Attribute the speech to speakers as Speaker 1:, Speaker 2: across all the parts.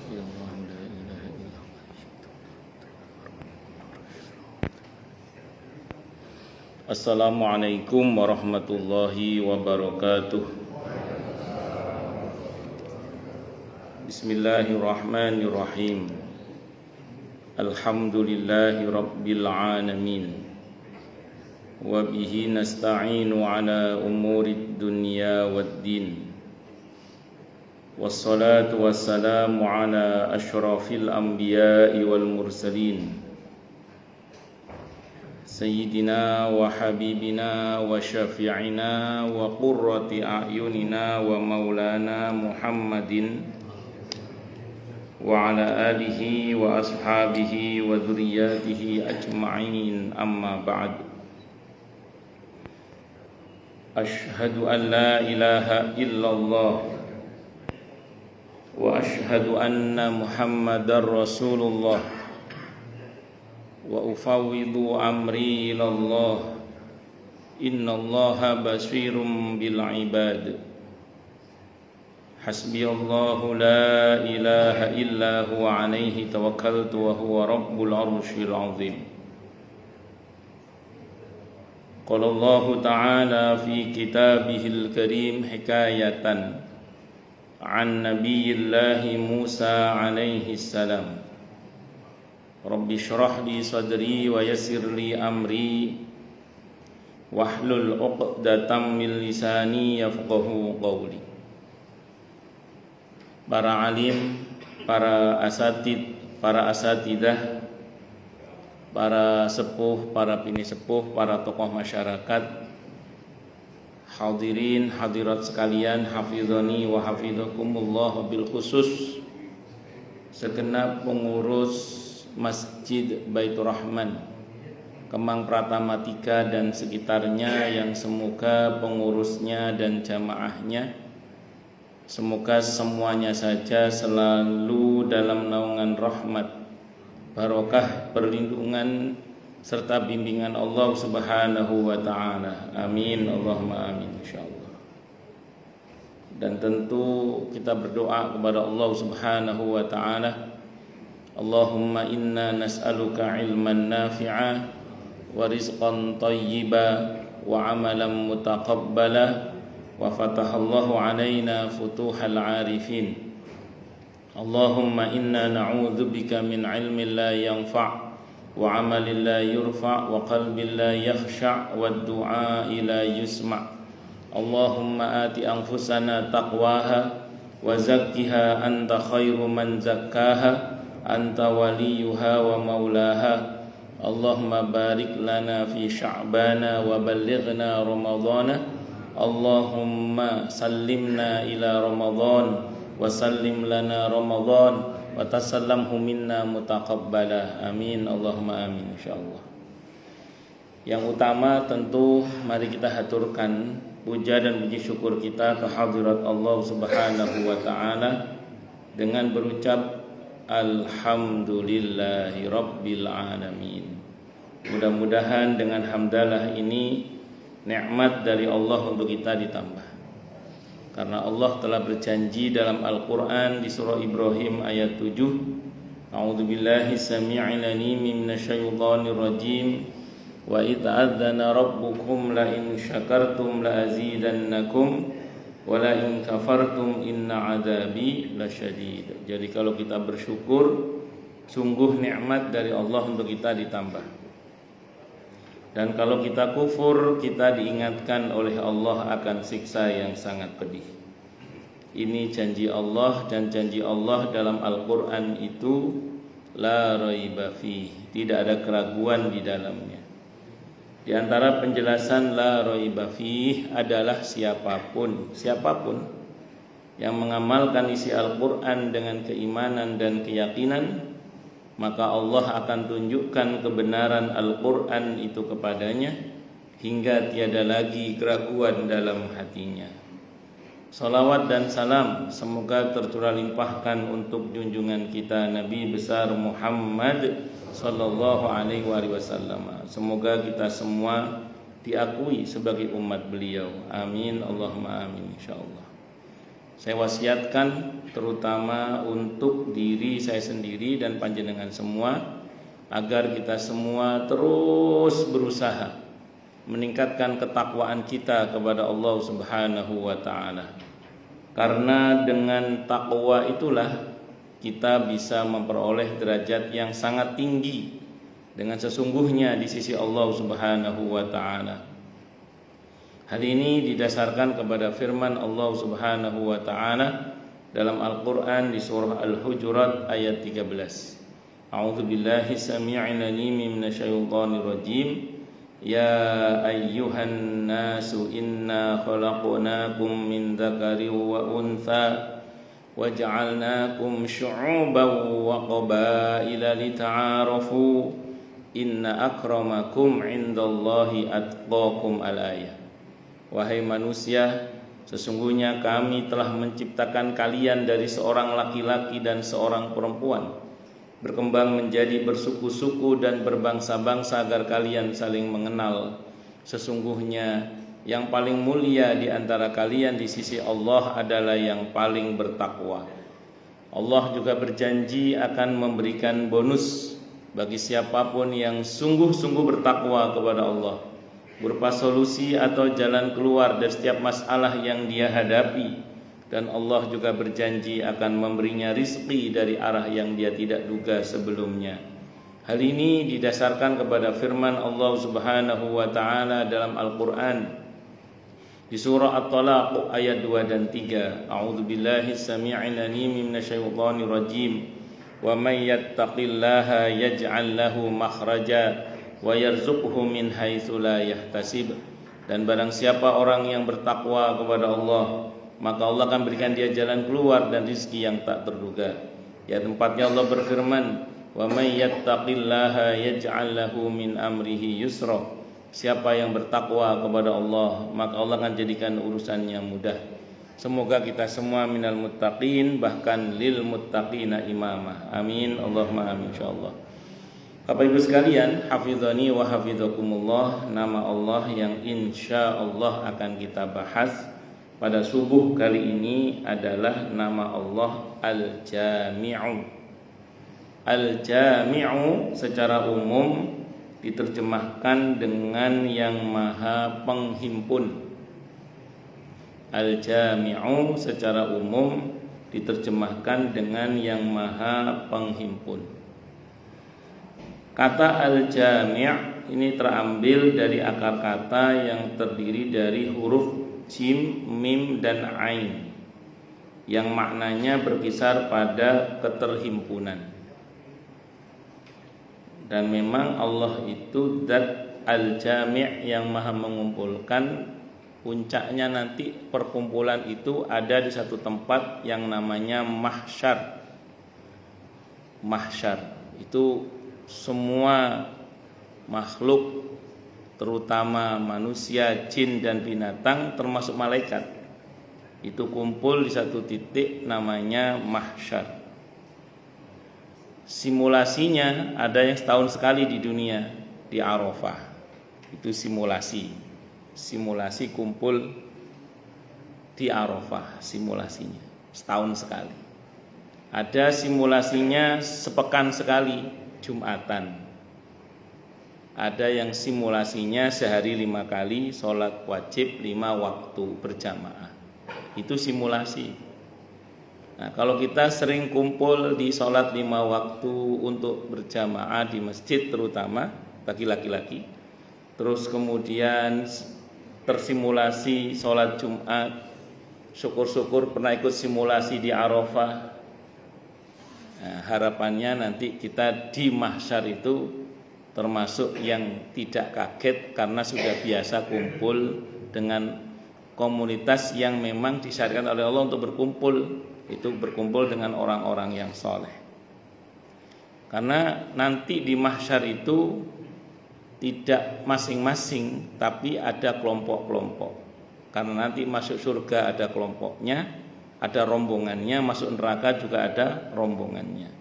Speaker 1: illallah la ilaha illallah. Assalamualaikum warahmatullahi wabarakatuh. Bismillahirrahmanirrahim. Alhamdulillahi rabbil alamin. Wa bihi nasta'inu ala umurid dunya waddin. Wassalatu wassalamu ala asyrafil anbiya'i wal mursalin Sayyidina wa habibina wa syafi'ina wa qurrati a'yunina wa maulana Muhammadin wa ala alihi wa ashabihi wa dhurriyyatihi ajma'in, amma ba'd. Ashhadu an la ilaha illallah wa ashhadu anna Muhammadar Rasulullah wa ufawwidu amri ilallah. Innallaha basirum bil ibad. Hasbiyallahu la ilaha illa huwa alaihi tawakkaltu wa huwa rabbul arsyil azim. Qala Allah ta'ala fi kitabihil karim hikayatan an nabiyillahi Musa alaihi salam. Rabbi shrah li sadri wa yassir li amri wahlul 'uqdatam min lisani yafqahu qawli. Para alim, para asatid, para asatidah, para sepuh, para bini sepuh, para tokoh masyarakat, hadirin hadirat sekalian, hafizani wa hafizakumullah, bil khusus segenap pengurus Masjid Baitur Rahman Kemang Pratama 3 dan sekitarnya, yang semoga pengurusnya dan jamaahnya semoga semuanya saja selalu dalam naungan rahmat, barokah, perlindungan serta bimbingan Allah Subhanahu wa ta'ala. Amin, Allahumma amin, insyaallah. Dan tentu kita berdoa kepada Allah Subhanahu wa ta'ala, Allahumma inna nas'aluka ilman nafi'a wa rizqan tayyiba wa amalan mutaqabbala wa fatahallahu alaina futuhal arifin. Allahumma inna na'udzubika min ilmin la yanfa' wa amalin la yurfa' wa qalbin la yakhsha' wa du'a'i la yusma'. Allahumma ati anfusana taqwaha wa zakkiha anta khairu man zakkaha anta waliyuha wa maulaha. Allahumma barik lana fi sya'bana wa ballighna ramadhana. Allahumma sallimna ila ramadhan wa sallim lana ramadhan wa tasallamhu minna mutaqabbala. Amin, Allahumma amin, insyaallah. Yang utama tentu mari kita haturkan puja dan puji syukur kita ke hadirat Allah Subhanahu wa ta'ala dengan berucap alhamdulillahi rabbil alamin. Mudah-mudahan dengan hamdalah ini nikmat dari Allah untuk kita ditambah. Karena Allah telah berjanji dalam Al-Quran di surah Ibrahim ayat 7, A'udzubillahi sami'il alim minasyaitonir rajim, wa idh adzana rabbukum la in syakartum la azidannakum wa la in kafartum inna adzabi lasyadid. Jadi kalau kita bersyukur, sungguh nikmat dari Allah untuk kita ditambah. Dan kalau kita kufur, kita diingatkan oleh Allah akan siksa yang sangat pedih. Ini janji Allah, dan janji Allah dalam Al-Quran itu la raiba fih, tidak ada keraguan di dalamnya. Di antara penjelasan la raiba fih adalah siapapun yang mengamalkan isi Al-Quran dengan keimanan dan keyakinan, maka Allah akan tunjukkan kebenaran Al-Quran itu kepadanya hingga tiada lagi keraguan dalam hatinya. Salawat dan salam semoga tercurah limpahkan untuk junjungan kita Nabi besar Muhammad sallallahu alaihi wasallam. Semoga kita semua diakui sebagai umat beliau. Amin, Allahumma amin, insyaallah. Saya wasiatkan terutama untuk diri saya sendiri dan panjenengan semua, agar kita semua terus berusaha meningkatkan ketakwaan kita kepada Allah Subhanahu wa taala. Karena dengan takwa itulah kita bisa memperoleh derajat yang sangat tinggi dengan sesungguhnya di sisi Allah Subhanahu wa taala. Hal ini didasarkan kepada firman Allah Subhanahu wa taala dalam Al-Qur'an di surah Al-Hujurat ayat 13. A'udzu billahi samii'il 'aliim minasyaitonir rajim. Ya ayyuhan nasu inna khalaqnakum min dzakarin wa untha waja'alnakum syu'uban wa qabaila lita'arafu inna akramakum 'indallahi atqakum al-ayah. Wahai manusia, sesungguhnya kami telah menciptakan kalian dari seorang laki-laki dan seorang perempuan, berkembang menjadi bersuku-suku dan berbangsa-bangsa agar kalian saling mengenal. Sesungguhnya yang paling mulia di antara kalian di sisi Allah adalah yang paling bertakwa. Allah juga berjanji akan memberikan bonus bagi siapapun yang sungguh-sungguh bertakwa kepada Allah, berupa solusi atau jalan keluar dari setiap masalah yang dia hadapi. Dan Allah juga berjanji akan memberinya rizki dari arah yang dia tidak duga sebelumnya. Hal ini didasarkan kepada firman Allah Subhanahu wa taala dalam Al-Qur'an di surah At-Talaq ayat 2 dan 3. A'udzu billahi samii'il 'aliim minasyaitonir rajim. Wa may yattaqillaha yaj'al lahu makhraja wa yarzuqhu min haitsu la yahtasib. Dan barang siapa orang yang bertakwa kepada Allah, maka Allah akan berikan dia jalan keluar dan rezeki yang tak terduga. Ya, tempatnya Allah berfirman, wa may yattaqillaha yaj'al lahu min amrihi yusra. Siapa yang bertakwa kepada Allah, maka Allah akan jadikan urusannya mudah. Semoga kita semua minal muttaqin, bahkan lil muttaqina imama. Amin, Allahumma amin insyaallah. Bapak Ibu sekalian, hafizani wa hafizakumullah, nama Allah yang insya Allah akan kita bahas pada subuh kali ini adalah nama Allah Al-Jami'u. Al-Jami'u secara umum diterjemahkan dengan yang maha penghimpun. Al-Jami'u secara umum diterjemahkan dengan yang maha penghimpun. Kata al-jami' ini terambil dari akar kata yang terdiri dari huruf jim, mim, dan ain, yang maknanya berkisar pada keterhimpunan. Dan memang Allah itu zat al-jami' yang maha mengumpulkan. Puncaknya nanti perkumpulan itu ada di satu tempat yang namanya mahsyar. Mahsyar itu semua makhluk, terutama manusia, jin, dan binatang, termasuk malaikat, itu kumpul di satu titik namanya mahsyar. Simulasinya ada yang setahun sekali di dunia, di Arafah. Itu simulasi kumpul di Arafah, simulasinya setahun sekali. Ada simulasinya sepekan sekali, Jumatan. Ada yang simulasinya sehari 5 kali, sholat wajib 5 waktu berjamaah. Itu simulasi. Nah, kalau kita sering kumpul di sholat 5 waktu untuk berjamaah di masjid, terutama bagi laki-laki, terus kemudian tersimulasi sholat Jumat, syukur-syukur pernah ikut simulasi di Arafah. Nah, harapannya nanti kita di mahsyar itu termasuk yang tidak kaget karena sudah biasa kumpul dengan komunitas yang memang disyariatkan oleh Allah untuk berkumpul. Itu berkumpul dengan orang-orang yang soleh. Karena nanti di mahsyar itu tidak masing-masing, tapi ada kelompok-kelompok. Karena nanti masuk surga ada kelompoknya, ada rombongannya, masuk neraka juga ada rombongannya.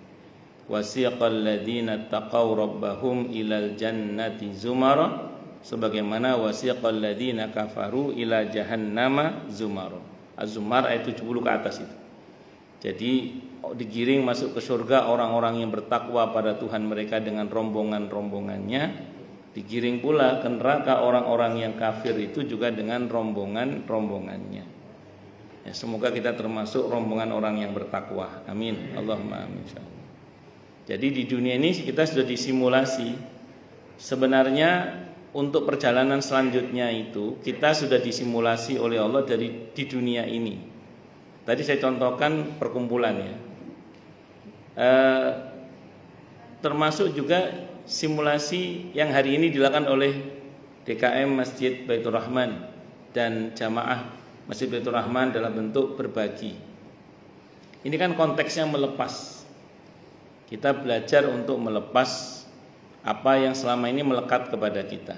Speaker 1: Wasiqal ladzina taqaw rabbahum ilal jannati zumara, sebagaimana wasiqal ladzina kafaru ila jahannama zumara. Az-Zumar ayat 70 ke atas itu. Jadi digiring masuk ke surga orang-orang yang bertakwa pada Tuhan mereka dengan rombongan-rombongannya. Digiring pula ke neraka orang-orang yang kafir itu juga dengan rombongan-rombongannya. Ya, semoga kita termasuk rombongan orang yang bertakwa. Amin. Allahumma amin. Jadi di dunia ini kita sudah disimulasi. Sebenarnya untuk perjalanan selanjutnya itu kita sudah disimulasi oleh Allah di dunia ini. Tadi saya contohkan perkumpulannya, termasuk juga simulasi yang hari ini dilakukan oleh DKM Masjid Baitur Rahman dan jamaah Masjid Baitur Rahman dalam bentuk berbagi. Ini kan konteksnya melepas. Kita belajar untuk melepas apa yang selama ini melekat kepada kita.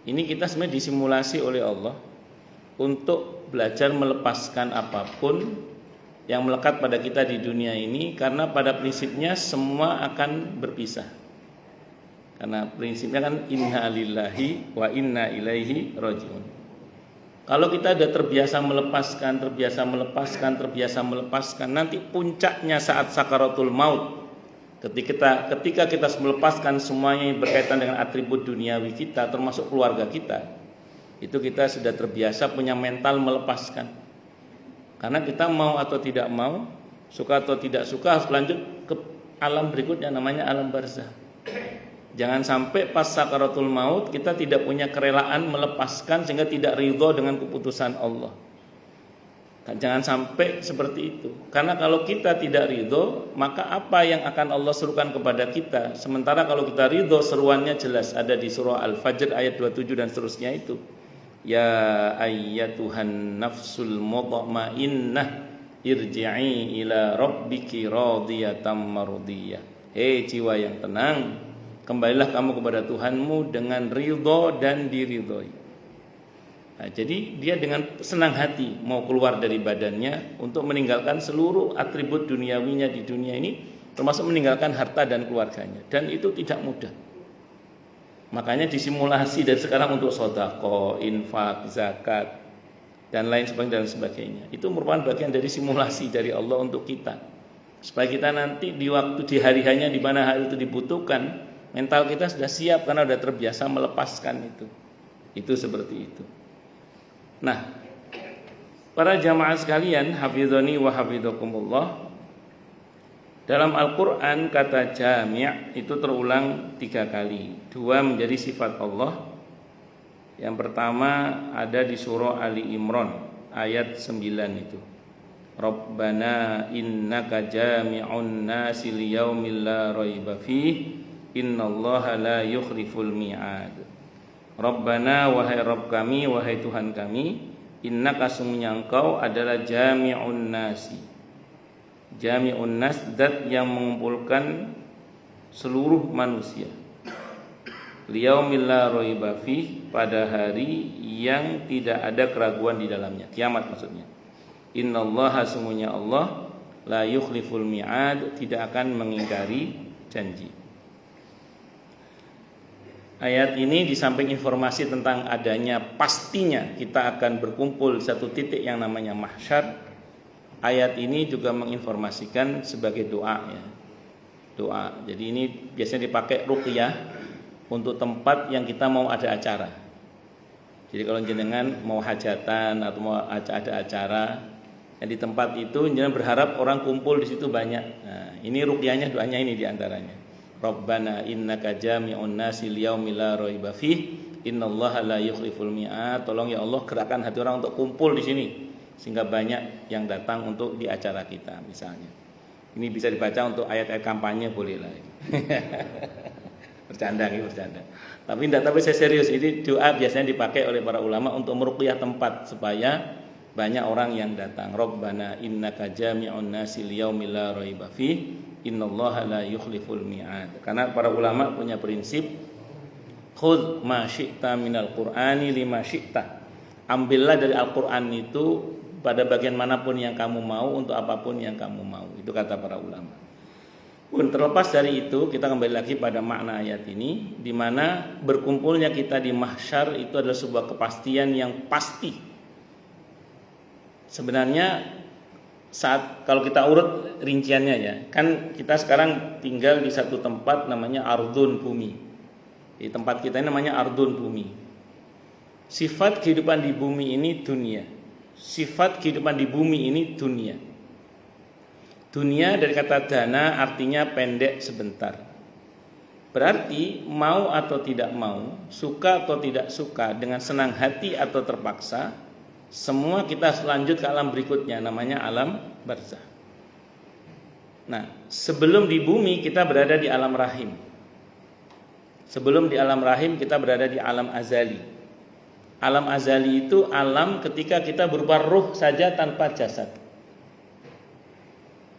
Speaker 1: Ini kita sebenarnya disimulasi oleh Allah untuk belajar melepaskan apapun yang melekat pada kita di dunia ini, karena pada prinsipnya semua akan berpisah. Karena prinsipnya kan inna lillahi wa inna ilaihi rajiun. Kalau kita sudah terbiasa melepaskan, nanti puncaknya saat sakaratul maut, ketika kita melepaskan semuanya yang berkaitan dengan atribut duniawi kita, termasuk keluarga kita, itu kita sudah terbiasa punya mental melepaskan. Karena kita mau atau tidak mau, suka atau tidak suka, harus lanjut ke alam berikutnya, namanya alam barzah. Jangan sampai pas sakaratul maut kita tidak punya kerelaan melepaskan sehingga tidak ridho dengan keputusan Allah. Jangan sampai seperti itu. Karena kalau kita tidak ridho, maka apa yang akan Allah serukan kepada kita? Sementara kalau kita ridho, seruannya jelas ada di surah Al-Fajr ayat 27 dan seterusnya itu. Ya ayyatuhan nafsul mutmainnah irji'i ila rabbiki radiyatan mardiyah. Hei jiwa yang tenang, kembalilah kamu kepada Tuhanmu dengan ridho dan diridhoi. Nah, jadi dia dengan senang hati mau keluar dari badannya untuk meninggalkan seluruh atribut duniawinya di dunia ini, termasuk meninggalkan harta dan keluarganya. Dan itu tidak mudah. Makanya disimulasi dari sekarang untuk sedekah, infak, zakat dan lain sebagainya. Itu merupakan bagian dari simulasi dari Allah untuk kita. Supaya kita nanti di hari-harinya di mana hal itu dibutuhkan, mental kita sudah siap karena sudah terbiasa melepaskan itu. Itu seperti itu. Nah, para jamaah sekalian, hafizani wa hafizakumullah. Dalam Al-Quran kata jami' itu terulang 3 kali. 2 menjadi sifat Allah. Yang pertama ada di surah Ali Imran ayat 9 itu. Rabbana innaka jami'un nasi liyaumil la raiba fih innallaha la yukhliful mi'ad. Rabbana wahai Rabb kami, wahai Tuhan kami, innaka sungguhnya engkau adalah jami'un nasi. Jami'un nas, zat yang mengumpulkan seluruh manusia. Liyaumil la raiba fih, pada hari yang tidak ada keraguan di dalamnya, kiamat maksudnya. Innallaha sungguhnya Allah la yukhliful mi'ad, tidak akan mengingkari janji. Ayat ini di samping informasi tentang adanya pastinya kita akan berkumpul satu titik yang namanya mahsyar, ayat ini juga menginformasikan sebagai doa ya. Doa. Jadi ini biasanya dipakai ruqyah untuk tempat yang kita mau ada acara. Jadi kalau jenengan mau hajatan atau mau ada acara yang di tempat itu, jenengan berharap orang kumpul di situ banyak. Nah, ini ruqyahnya, doanya ini diantaranya. Rabbana innaka jami'un nasi liyaumil la raiba fih innallaha la yukhliful mi'ad. Tolong ya Allah gerakkan hati orang untuk kumpul di sini sehingga banyak yang datang untuk di acara kita misalnya. Ini bisa dibaca untuk ayat-ayat kampanye, boleh lah. Bercanda. Tapi saya serius, ini doa biasanya dipakai oleh para ulama untuk meruqyah tempat supaya banyak orang yang datang. Rabbana innaka jami'un nasi liyaumil la raiba fih innallaha la yukhliful mi'ad. Karena para ulama punya prinsip khudz ma syi'ta minal qur'ani lima syi'ta. Ambillah dari Al-Qur'an itu pada bagian manapun yang kamu mau, untuk apapun yang kamu mau. Itu kata para ulama. Pun terlepas dari itu, kita kembali lagi pada makna ayat ini, di mana berkumpulnya kita di mahsyar itu adalah sebuah kepastian yang pasti. Sebenarnya saat kalau kita urut rinciannya ya, kan kita sekarang tinggal di satu tempat namanya ardun bumi. Di tempat kita ini namanya ardun bumi. Sifat kehidupan di bumi ini dunia. Sifat kehidupan di bumi ini dunia. Dunia dari kata dana artinya pendek sebentar. Berarti mau atau tidak mau, suka atau tidak suka, dengan senang hati atau terpaksa, semua kita lanjut ke alam berikutnya, namanya alam barzah. Nah, sebelum di bumi kita berada di alam rahim. Sebelum di alam rahim kita berada di alam azali. Alam azali itu alam ketika kita berupa ruh saja tanpa jasad.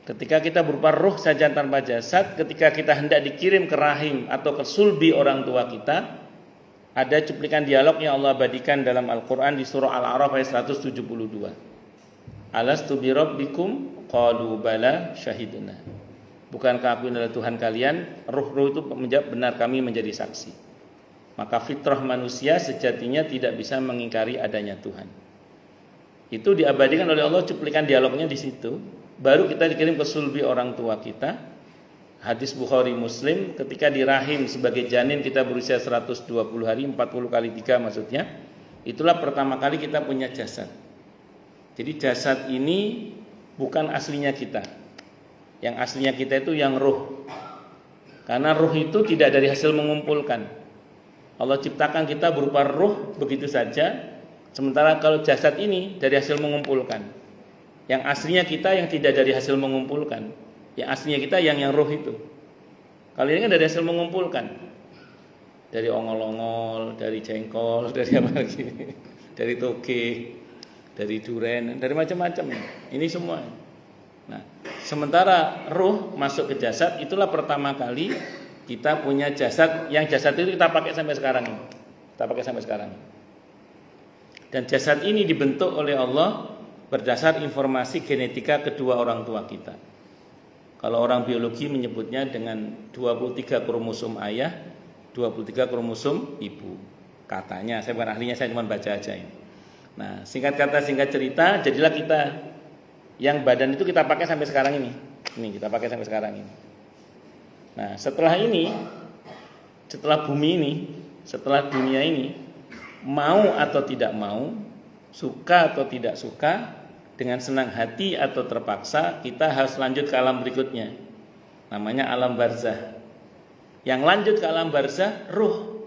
Speaker 1: Ketika kita berupa ruh saja tanpa jasad, ketika kita hendak dikirim ke rahim atau ke sulbi orang tua kita, ada cuplikan dialog yang Allah abadikan dalam Al-Quran di surah Al-A'raf ayat 172. Alastu bi rabbikum qalu bala syahiduna. Bukankah aku adalah Tuhan kalian? Ruh-ruh itu menjawab, benar, kami menjadi saksi. Maka fitrah manusia sejatinya tidak bisa mengingkari adanya Tuhan. Itu diabadikan oleh Allah, cuplikan dialognya di situ. Baru kita dikirim ke sulbi orang tua kita. Hadis Bukhari Muslim, ketika di rahim sebagai janin kita berusia 120 hari, 40 kali 3 maksudnya. Itulah pertama kali kita punya jasad. Jadi jasad ini bukan aslinya kita. Yang aslinya kita itu yang ruh. Karena ruh itu tidak dari hasil mengumpulkan. Allah ciptakan kita berupa ruh begitu saja. Sementara kalau jasad ini dari hasil mengumpulkan. Yang aslinya kita yang tidak dari hasil mengumpulkan. Yang aslinya kita yang ruh itu. Kalau ini kan dari hasil mengumpulkan. Dari ongol-ongol, dari jengkol, dari apa lagi? Dari toge, dari duren, dari macam-macam. Ini semua. Nah, sementara ruh masuk ke jasad, itulah pertama kali kita punya jasad. Yang jasad itu kita pakai sampai sekarang ini. Kita pakai sampai sekarang. Dan jasad ini dibentuk oleh Allah berdasar informasi genetika kedua orang tua kita. Kalau orang biologi menyebutnya dengan 23 kromosom ayah, 23 kromosom ibu. Katanya, saya bukan ahlinya, saya cuma baca aja ini. Nah, singkat kata, singkat cerita, jadilah kita yang badan itu kita pakai sampai sekarang ini. Ini kita pakai sampai sekarang ini. Nah, setelah ini, setelah bumi ini, setelah dunia ini, mau atau tidak mau, suka atau tidak suka, dengan senang hati atau terpaksa, kita harus lanjut ke alam berikutnya. Namanya alam barzah. Yang lanjut ke alam barzah, ruh.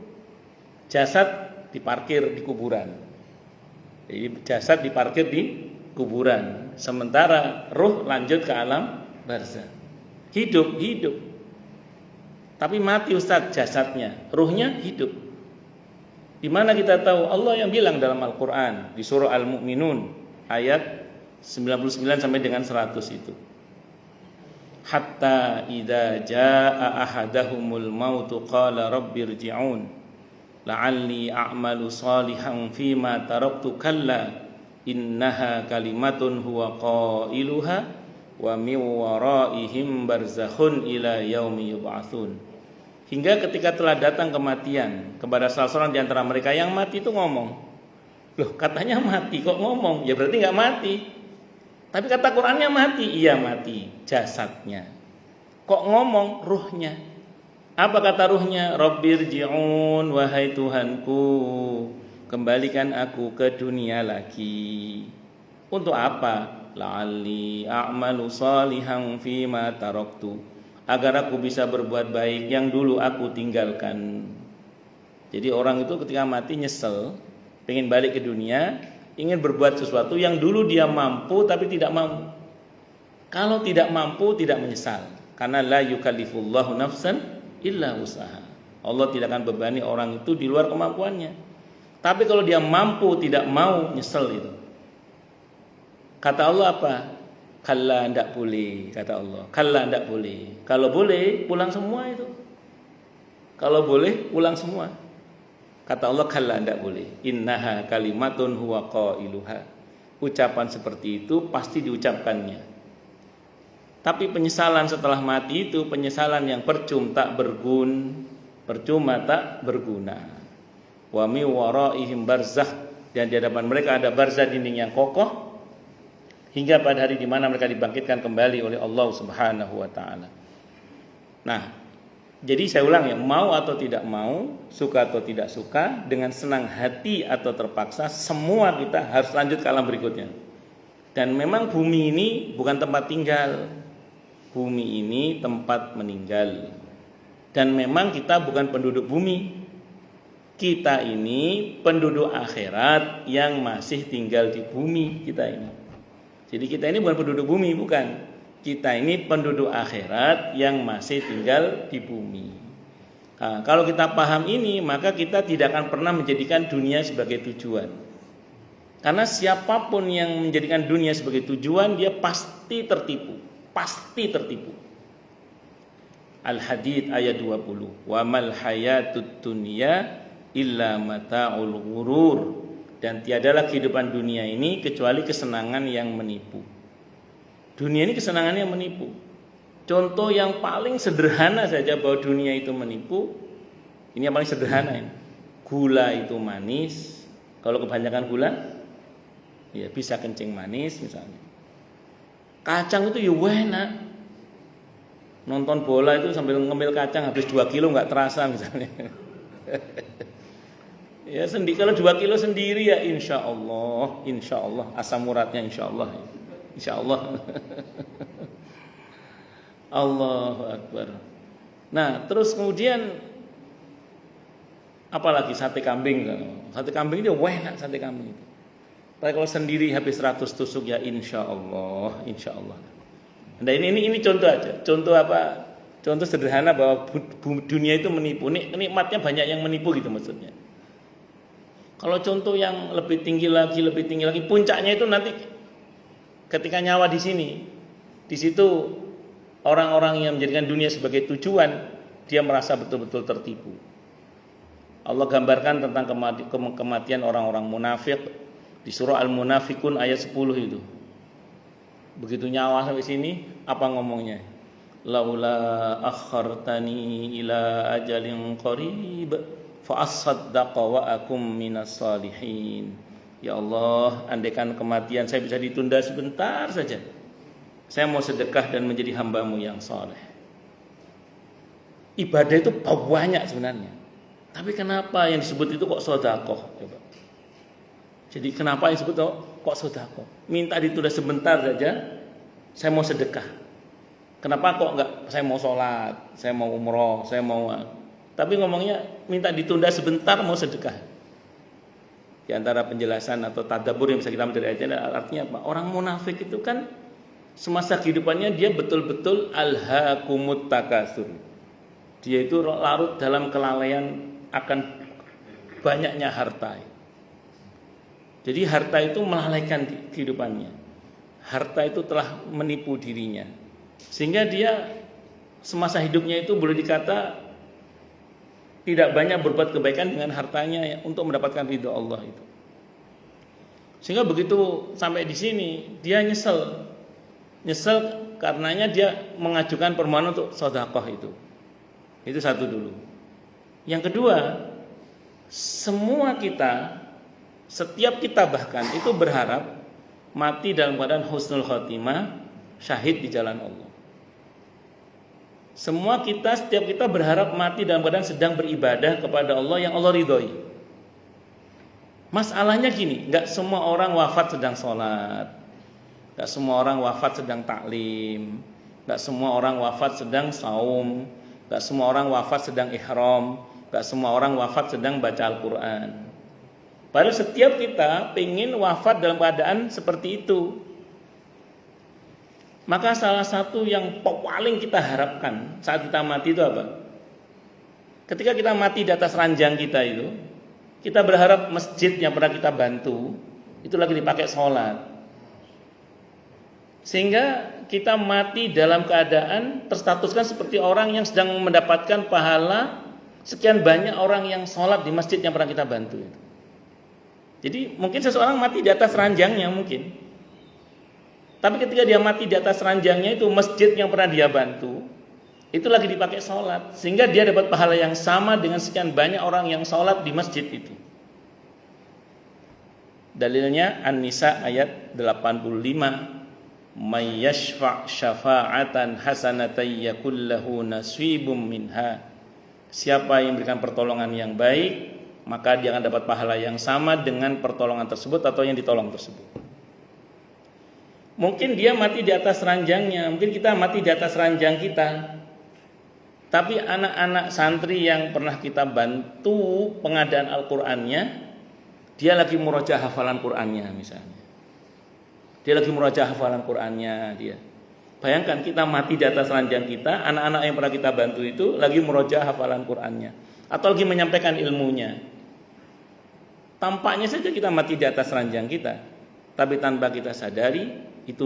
Speaker 1: Jasad diparkir di kuburan. Jadi jasad diparkir di kuburan. Sementara ruh lanjut ke alam barzah. Hidup. Tapi mati Ustaz jasadnya. Ruhnya hidup. Di mana kita tahu? Allah yang bilang dalam Al-Quran. Di surah Al-Mu'minun. Ayat 99 sampai dengan 100 itu. Hatta idza jaa ahadahumul mautu qala rabbirji'un la'alli a'malu salihan fima taraktu kalla innaha kalimatun huwa qailuha wa min waraihim barzakhun ila yaumi yub'atsun. Hingga ketika telah datang kematian kepada salah seorang di antara mereka, yang mati itu ngomong. Loh, katanya mati kok ngomong? Ya berarti enggak mati. Tapi kata Qur'annya mati. Iya mati, jasadnya. Kok ngomong? Ruhnya. Apa kata ruhnya? Rabbirji'un, wahai Tuhanku, kembalikan aku ke dunia lagi. Untuk apa? La'alli a'malu salihan fima taraktu, agar aku bisa berbuat baik yang dulu aku tinggalkan. Jadi orang itu ketika mati nyesel, pengen balik ke dunia, ingin berbuat sesuatu yang dulu dia mampu tapi tidak mampu. Kalau tidak mampu tidak menyesal, karena la yukallifullahu nafsan illa usaha. Allah tidak akan bebani orang itu di luar kemampuannya. Tapi kalau dia mampu tidak mau, nyesel itu. Kata Allah apa? Kalla, ndak boleh, kata Allah. Kalla, ndak boleh. Kalau boleh pulang semua itu. Kalau boleh pulang semua. Kata Allah, kalla, ndak boleh. Innaha kalimatun huwa qailuha. Ucapan seperti itu pasti diucapkannya. Tapi penyesalan setelah mati itu penyesalan yang percuma tak berguna. Wa mi waraihim barzakh, dan di hadapan mereka ada barzah, dinding yang kokoh. hingga pada hari di mana mereka dibangkitkan kembali oleh Allah Subhanahu wa taala. Nah, jadi saya ulang ya, mau atau tidak mau, suka atau tidak suka, dengan senang hati atau terpaksa, semua kita harus lanjut ke alam berikutnya. Dan memang bumi ini bukan tempat tinggal. Bumi ini tempat meninggal. Dan memang kita bukan penduduk bumi. Kita ini penduduk akhirat yang masih tinggal di bumi kita ini. Jadi kita ini bukan penduduk bumi, bukan. Kita ini penduduk akhirat yang masih tinggal di bumi. Nah, kalau kita paham ini, maka kita tidak akan pernah menjadikan dunia sebagai tujuan. Karena siapapun yang menjadikan dunia sebagai tujuan, dia pasti tertipu. Pasti tertipu. Al-Hadid ayat 20. Wa mal hayatud dunya illa mata'ul ghurur. Dan tiadalah kehidupan dunia ini kecuali kesenangan yang menipu. Dunia ini kesenangan yang menipu. Contoh yang paling sederhana saja bahwa dunia itu menipu. Ini yang paling sederhana ini. Gula itu manis. Kalau kebanyakan gula, ya bisa kencing manis misalnya. Kacang itu ya enak. Nonton bola itu sambil ngemil kacang habis 2 kilo nggak terasa misalnya. Ya kalau 2 kilo sendiri ya insya Allah asam uratnya insya Allah. Allahu Akbar. Nah terus kemudian apalagi sate kambing. Sate kambing itu enak sate kambing itu. Tapi kalau sendiri habis 100 tusuk ya insya Allah. Nah ini contoh aja. Contoh apa? Contoh sederhana bahwa dunia itu menipu. Nikmatnya banyak yang menipu gitu maksudnya. Kalau contoh yang lebih tinggi lagi, puncaknya itu nanti ketika nyawa di sini, di situ orang-orang yang menjadikan dunia sebagai tujuan, dia merasa betul-betul tertipu. Allah gambarkan tentang kematian orang-orang munafik di surah Al-Munafikun ayat 10 itu. Begitu nyawa sampai sini, apa ngomongnya? Laula akhartani ila ajalin qarib fa asaddaqa wa akum minas salihin. Ya Allah, andaikan kematian saya bisa ditunda sebentar saja, saya mau sedekah dan menjadi hamba-Mu yang saleh. Ibadah itu banyak sebenarnya. Tapi kenapa yang disebut itu kok sedekah? Coba. Jadi kenapa yang disebut kok sedekah? Minta ditunda sebentar saja, saya mau sedekah. Kenapa kok enggak saya mau sholat, saya mau umroh, saya mau. Tapi ngomongnya minta ditunda sebentar mau sedekah. Di antara penjelasan atau tadabbur yang bisa kita ambil dari ayatnya artinya apa? Orang munafik itu kan semasa kehidupannya dia betul-betul alhaakumut takatsur. Dia itu larut dalam kelalaian akan banyaknya harta. Jadi harta itu melalaikan kehidupannya. Harta itu telah menipu dirinya. Sehingga dia semasa hidupnya itu boleh dikata tidak banyak berbuat kebaikan dengan hartanya untuk mendapatkan ridho Allah itu. Sehingga begitu sampai di sini dia nyesel karenanya dia mengajukan permohonan untuk sedekah itu. Itu satu dulu. Yang kedua, semua kita, setiap kita bahkan itu berharap mati dalam keadaan husnul khotimah, syahid di jalan Allah. Semua kita, setiap kita berharap mati dalam keadaan sedang beribadah kepada Allah yang Allah ridhoi. Masalahnya gini, gak semua orang wafat sedang sholat, gak semua orang wafat sedang taklim, gak semua orang wafat sedang saum, gak semua orang wafat sedang ihram, gak semua orang wafat sedang baca Al-Quran. Padahal setiap kita pengen wafat dalam keadaan seperti itu. Maka salah satu yang paling kita harapkan saat kita mati itu apa? Ketika kita mati di atas ranjang kita itu, kita berharap masjid yang pernah kita bantu itu lagi dipakai sholat. Sehingga kita mati dalam keadaan terstatuskan seperti orang yang sedang mendapatkan pahala sekian banyak orang yang sholat di masjid yang pernah kita bantu itu. Jadi mungkin seseorang mati di atas ranjangnya mungkin. Tapi ketika dia mati di atas ranjangnya itu masjid yang pernah dia bantu itu lagi dipakai sholat, sehingga dia dapat pahala yang sama dengan sekian banyak orang yang sholat di masjid itu. Dalilnya An-Nisa ayat 85 may yashfa' syafa'atan hasanatan yakul lahu nasibum minha. Siapa yang memberikan pertolongan yang baik, maka dia akan dapat pahala yang sama dengan pertolongan tersebut atau yang ditolong tersebut. Mungkin dia mati di atas ranjangnya, mungkin kita mati di atas ranjang kita. Tapi anak-anak santri yang pernah kita bantu pengadaan Al-Qur'annya, dia lagi murojaah hafalan Qur'annya misalnya. Dia lagi murojaah hafalan Qur'annya dia. Bayangkan kita mati di atas ranjang kita, anak-anak yang pernah kita bantu itu lagi murojaah hafalan Qur'annya atau lagi menyampaikan ilmunya. Tampaknya saja kita mati di atas ranjang kita, tapi tanpa kita sadari itu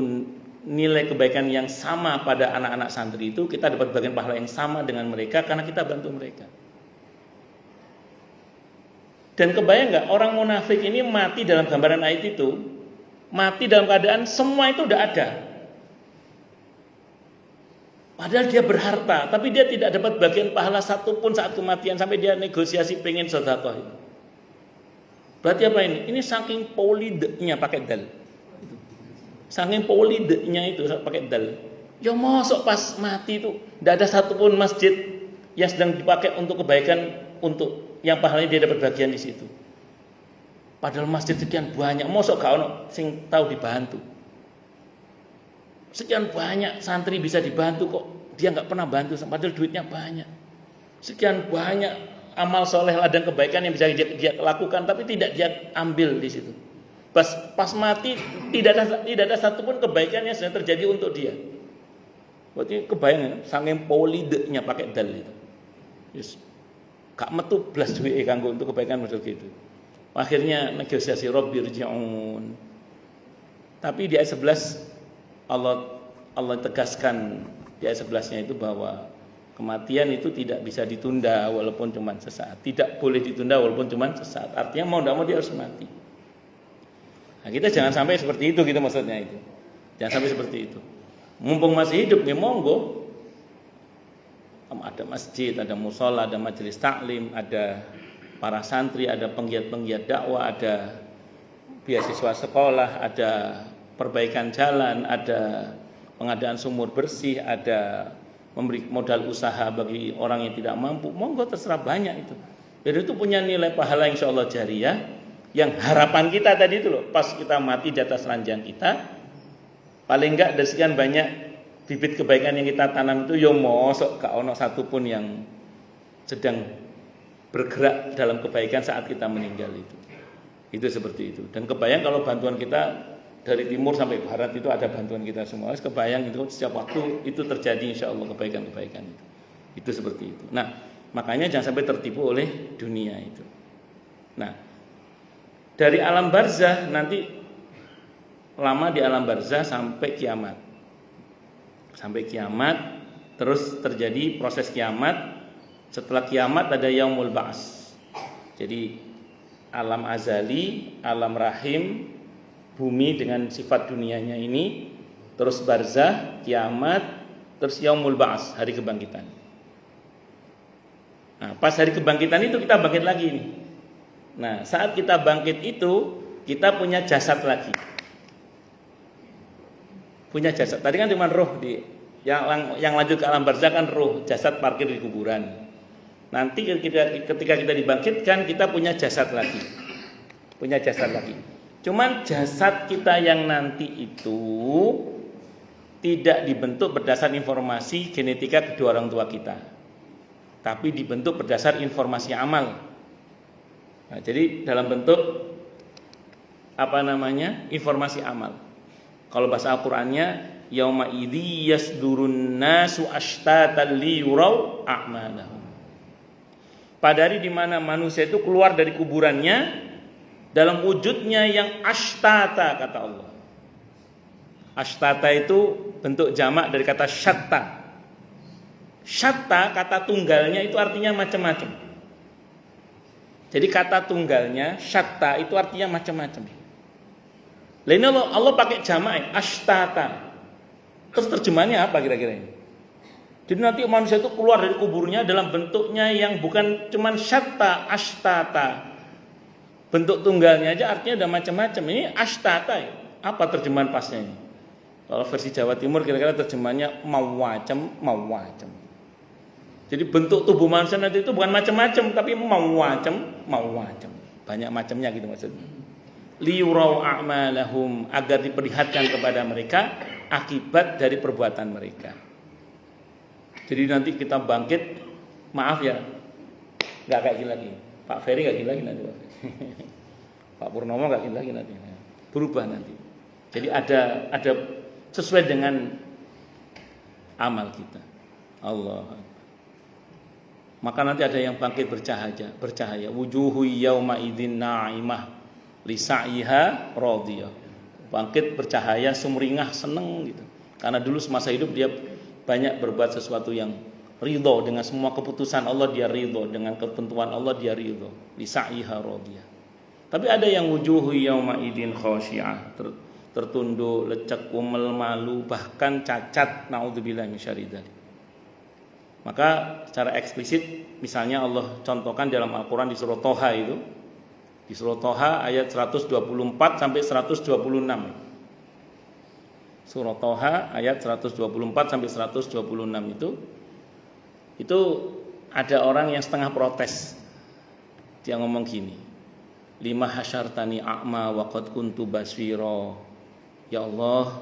Speaker 1: nilai kebaikan yang sama pada anak-anak santri itu, kita dapat bagian pahala yang sama dengan mereka karena kita bantu mereka. Dan kebayang nggak orang munafik ini mati dalam gambaran ayat itu, mati dalam keadaan semua itu udah ada. Padahal dia berharta, tapi dia tidak dapat bagian pahala satupun saat kematian sampai dia negosiasi pengen sedekah. Berarti apa ini? Ini saking polidenya pakai dal. Saking polidenya itu pakai dal. Ya mosok pas mati itu tidak ada satupun masjid yang sedang dipakai untuk kebaikan, untuk yang pahalanya dia dapat bagian di situ. Padahal masjid sekian banyak, mosok gak ono sing tahu dibantu. Sekian banyak santri bisa dibantu kok dia nggak pernah bantu, padahal duitnya banyak. Sekian banyak amal soleh ladang kebaikan yang bisa dia lakukan, tapi tidak dia ambil di situ. Pas mati tidak ada satupun kebaikan yang sedang terjadi untuk dia. Berarti kebayang saking polidenya pakai dal itu. Yes. Gak metu blas duwe kanggo untuk kebaikan model gitu. Akhirnya negosiasi Rabbirji'un. Tapi di ayat 11 Allah tegaskan di ayat 11-nya itu bahwa kematian itu tidak bisa ditunda walaupun cuma sesaat. Tidak boleh ditunda walaupun cuma sesaat. Artinya mau tidak mau dia harus mati. Nah, kita jangan sampai seperti itu gitu maksudnya itu. Jangan sampai seperti itu. Mumpung masih hidup, ya monggo. Ada masjid, ada musola, ada majelis taklim, ada para santri, ada penggiat-penggiat dakwah, ada beasiswa sekolah, ada perbaikan jalan, ada pengadaan sumur bersih, ada memberi modal usaha bagi orang yang tidak mampu. Monggo terserah banyak itu. Jadi itu punya nilai pahala insyaallah jariyah. Yang harapan kita tadi itu loh, pas kita mati di atas ranjang kita, paling enggak dari sekian banyak bibit kebaikan yang kita tanam itu, yo mosok gak ono satupun yang sedang bergerak dalam kebaikan saat kita meninggal itu. Itu seperti itu. Dan kebayang kalau bantuan kita dari timur sampai barat itu ada bantuan kita semua. Kebayang itu setiap waktu itu terjadi insya Allah kebaikan-kebaikan itu. Itu seperti itu. Nah, makanya jangan sampai tertipu oleh dunia itu. Nah, dari alam barzah nanti lama di alam barzah sampai kiamat. Sampai kiamat terus terjadi proses kiamat. Setelah kiamat ada yaumul ba'ats. Jadi alam azali, alam rahim, bumi dengan sifat dunianya ini, terus barzah, kiamat, terus yaumul ba'ats, hari kebangkitan. Nah, pas hari kebangkitan itu kita bangkit lagi nih. Nah, saat kita bangkit itu kita punya jasad lagi. Punya jasad. Tadi kan cuma roh di yang lanjut ke alam barzah kan roh, jasad parkir di kuburan. Nanti ketika kita dibangkitkan kita punya jasad lagi. Punya jasad lagi. Cuman jasad kita yang nanti itu tidak dibentuk berdasar informasi genetika kedua orang tua kita, tapi dibentuk berdasar informasi amal. Nah, jadi dalam bentuk informasi amal. Kalau bahasa Al-Qur'annya yauma idzi yasdurun nasu ashtatan liyurau a'malahum. Pada hari di mana manusia itu keluar dari kuburannya dalam wujudnya yang ashtata, kata Allah. Ashtata itu bentuk jamak dari kata syatta. Syatta kata tunggalnya itu artinya macam-macam. Jadi kata tunggalnya syatta itu artinya macam-macam. Lain Allah pakai jamak ashtata. Terus terjemahannya apa kira-kira ini? Jadi nanti manusia itu keluar dari kuburnya dalam bentuknya yang bukan cuman syatta, ashtata. Bentuk tunggalnya aja artinya udah macam-macam. Ini ashtata ya. Apa terjemahan pasnya ini? Kalau versi Jawa Timur kira-kira terjemahnya mawacem. Jadi bentuk tubuh manusia nanti itu bukan macam-macam, tapi mawacem. Banyak macamnya gitu maksudnya. Liyurau a'malahum, agar diperlihatkan kepada mereka akibat dari perbuatan mereka. Jadi nanti kita bangkit, maaf ya, nggak kayak gini lagi. Pak Ferry nggak gini lagi nanti. Pak Purnomo nggak gini lagi nanti. Berubah nanti. Jadi ada sesuai dengan amal kita. Allah. Maka nanti ada yang bangkit bercahaya. Wujuhu yauma idzin na'imah li sa'iha radiyah. Bangkit bercahaya, sumringah, seneng gitu. Karena dulu semasa hidup dia banyak berbuat sesuatu yang ridho dengan semua keputusan Allah, dia ridho dengan ketentuan Allah, dia ridho. Li sa'iha radiyah. Tapi ada yang wujuhu yauma idzin khashi'ah, tertunduk, lecek, umel, malu, bahkan cacat, naudzubillah min syarri dzalik. Maka secara eksplisit misalnya Allah contohkan dalam Al-Qur'an di surah Thaha itu. Di surah Thaha ayat 124 sampai 126. Surah Thaha ayat 124 sampai 126 itu ada orang yang setengah protes. Dia ngomong gini. Lima hasyartani a'ma wa qad kuntu basira. Ya Allah,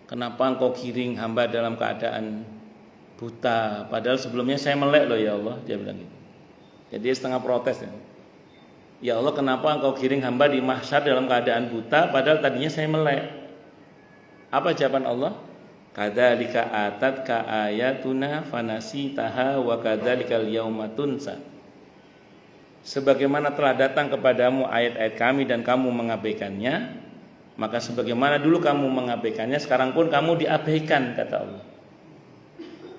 Speaker 1: kenapa engkau giring hamba dalam keadaan buta, padahal sebelumnya saya melek loh ya Allah, dia bilang gitu. Jadi dia setengah protes ya. Ya Allah, kenapa engkau giring hamba di mahsyar dalam keadaan buta, padahal tadinya saya melek. Apa jawaban Allah? Kadzalika atatka ayatuna fanasitaha wa kadzalikal yauma tunsa. Sebagaimana telah datang kepadamu ayat-ayat kami dan kamu mengabaikannya, maka sebagaimana dulu kamu mengabaikannya, sekarang pun kamu diabaikan, kata Allah.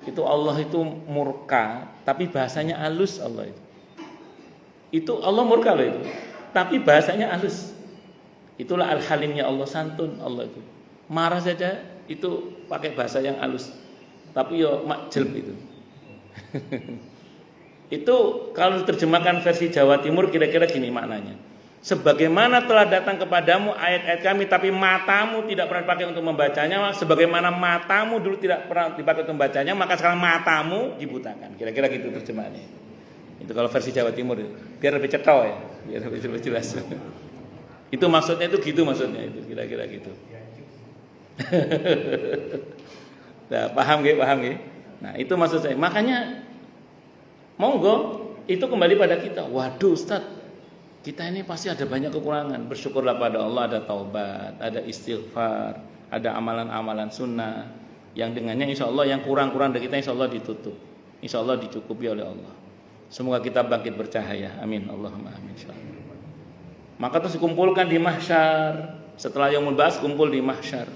Speaker 1: Itu Allah itu murka, tapi bahasanya halus Allah itu. Itu Allah murka loh itu, tapi bahasanya halus. Itulah al-halimnya Allah, santun Allah itu. Marah saja itu pakai bahasa yang halus, tapi yo makjel itu. Itu kalau diterjemahkan versi Jawa Timur kira-kira gini maknanya. Sebagaimana telah datang kepadamu ayat-ayat kami, tapi matamu tidak pernah dipakai untuk membacanya. Sebagaimana matamu dulu tidak pernah dipakai untuk membacanya, maka sekarang matamu dibutakan. Kira-kira gitu terjemahannya. Itu kalau versi Jawa Timur, biar lebih cetha ya, biar lebih jelas. Itu maksudnya itu gitu maksudnya itu, kira-kira gitu. Nah, paham gak? Nah, itu maksud saya. Makanya monggo itu kembali pada kita. Waduh, Ustaz, kita ini pasti ada banyak kekurangan. Bersyukurlah pada Allah, ada taubat, ada istighfar, ada amalan-amalan sunnah yang dengannya insya Allah yang kurang-kurang dari kita insya Allah ditutup, insya Allah dicukupi oleh Allah. Semoga kita bangkit bercahaya. Amin. Allahumma amin. Maka terus dikumpulkan di mahsyar. Setelah yaumul ba'ats kumpul di mahsyar.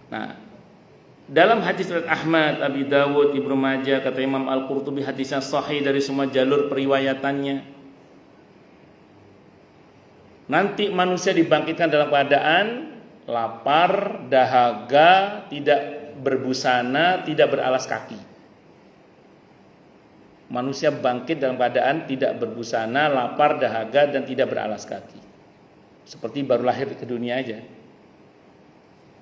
Speaker 1: Nah, dalam hadis riwayat Ahmad, Abi Dawud, Ibnu Majah, kata Imam Al-Qurtubi hadisnya sahih dari semua jalur periwayatannya. Nanti manusia dibangkitkan dalam keadaan lapar, dahaga, tidak berbusana, tidak beralas kaki. Manusia bangkit dalam keadaan tidak berbusana, lapar, dahaga, dan tidak beralas kaki. Seperti baru lahir ke dunia aja.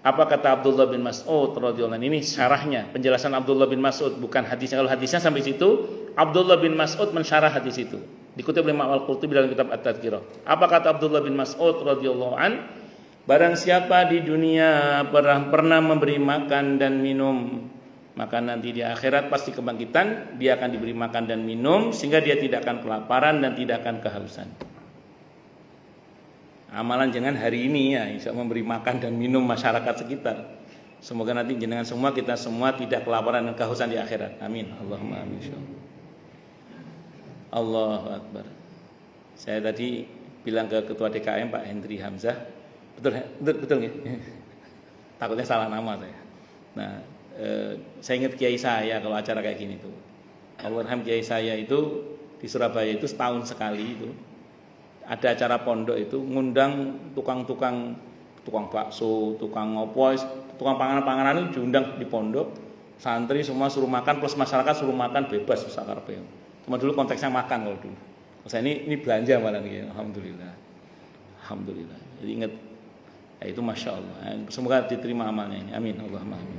Speaker 1: Apa kata Abdullah bin Mas'ud radhiyallahu anhu? Ini syarahnya, penjelasan Abdullah bin Mas'ud, bukan hadisnya. Kalau hadisnya sampai situ, Abdullah bin Mas'ud mensyarah hadis itu. Dikutip oleh Imam Al-Qurtubi dalam kitab At-Tadhkirah. Apa kata Abdullah bin Mas'ud radhiyallahu an? Barang siapa di dunia pernah memberi makan dan minum, maka nanti di akhirat pasti kebangkitan, dia akan diberi makan dan minum sehingga dia tidak akan kelaparan dan tidak akan kehausan. Amalan jangan hari ini ya, insya Allah memberi makan dan minum masyarakat sekitar. Semoga nanti jenengan semua, kita semua tidak kelaparan dan kehausan di akhirat. Amin. Allahumma amin. Allahu Akbar. Saya tadi bilang ke Ketua DKM Pak Hendri Hamzah, betul ya? Takutnya salah nama saya. Nah, saya ingat kiai saya kalau acara kayak gini tuh. Allahyarham kiai saya itu di Surabaya itu setahun sekali itu ada acara pondok itu ngundang tukang bakso, tukang ngopois, tukang panganan-panganan itu diundang di pondok. Santri semua suruh makan plus masyarakat suruh makan bebas sakarepe. Cuma dulu konteksnya makan kalau dulu. Saya ini belanja malah nih, alhamdulillah. Jadi ingat Ya, itu masya Allah. Semoga diterima amalnya ini. Amin. Allahumma amin.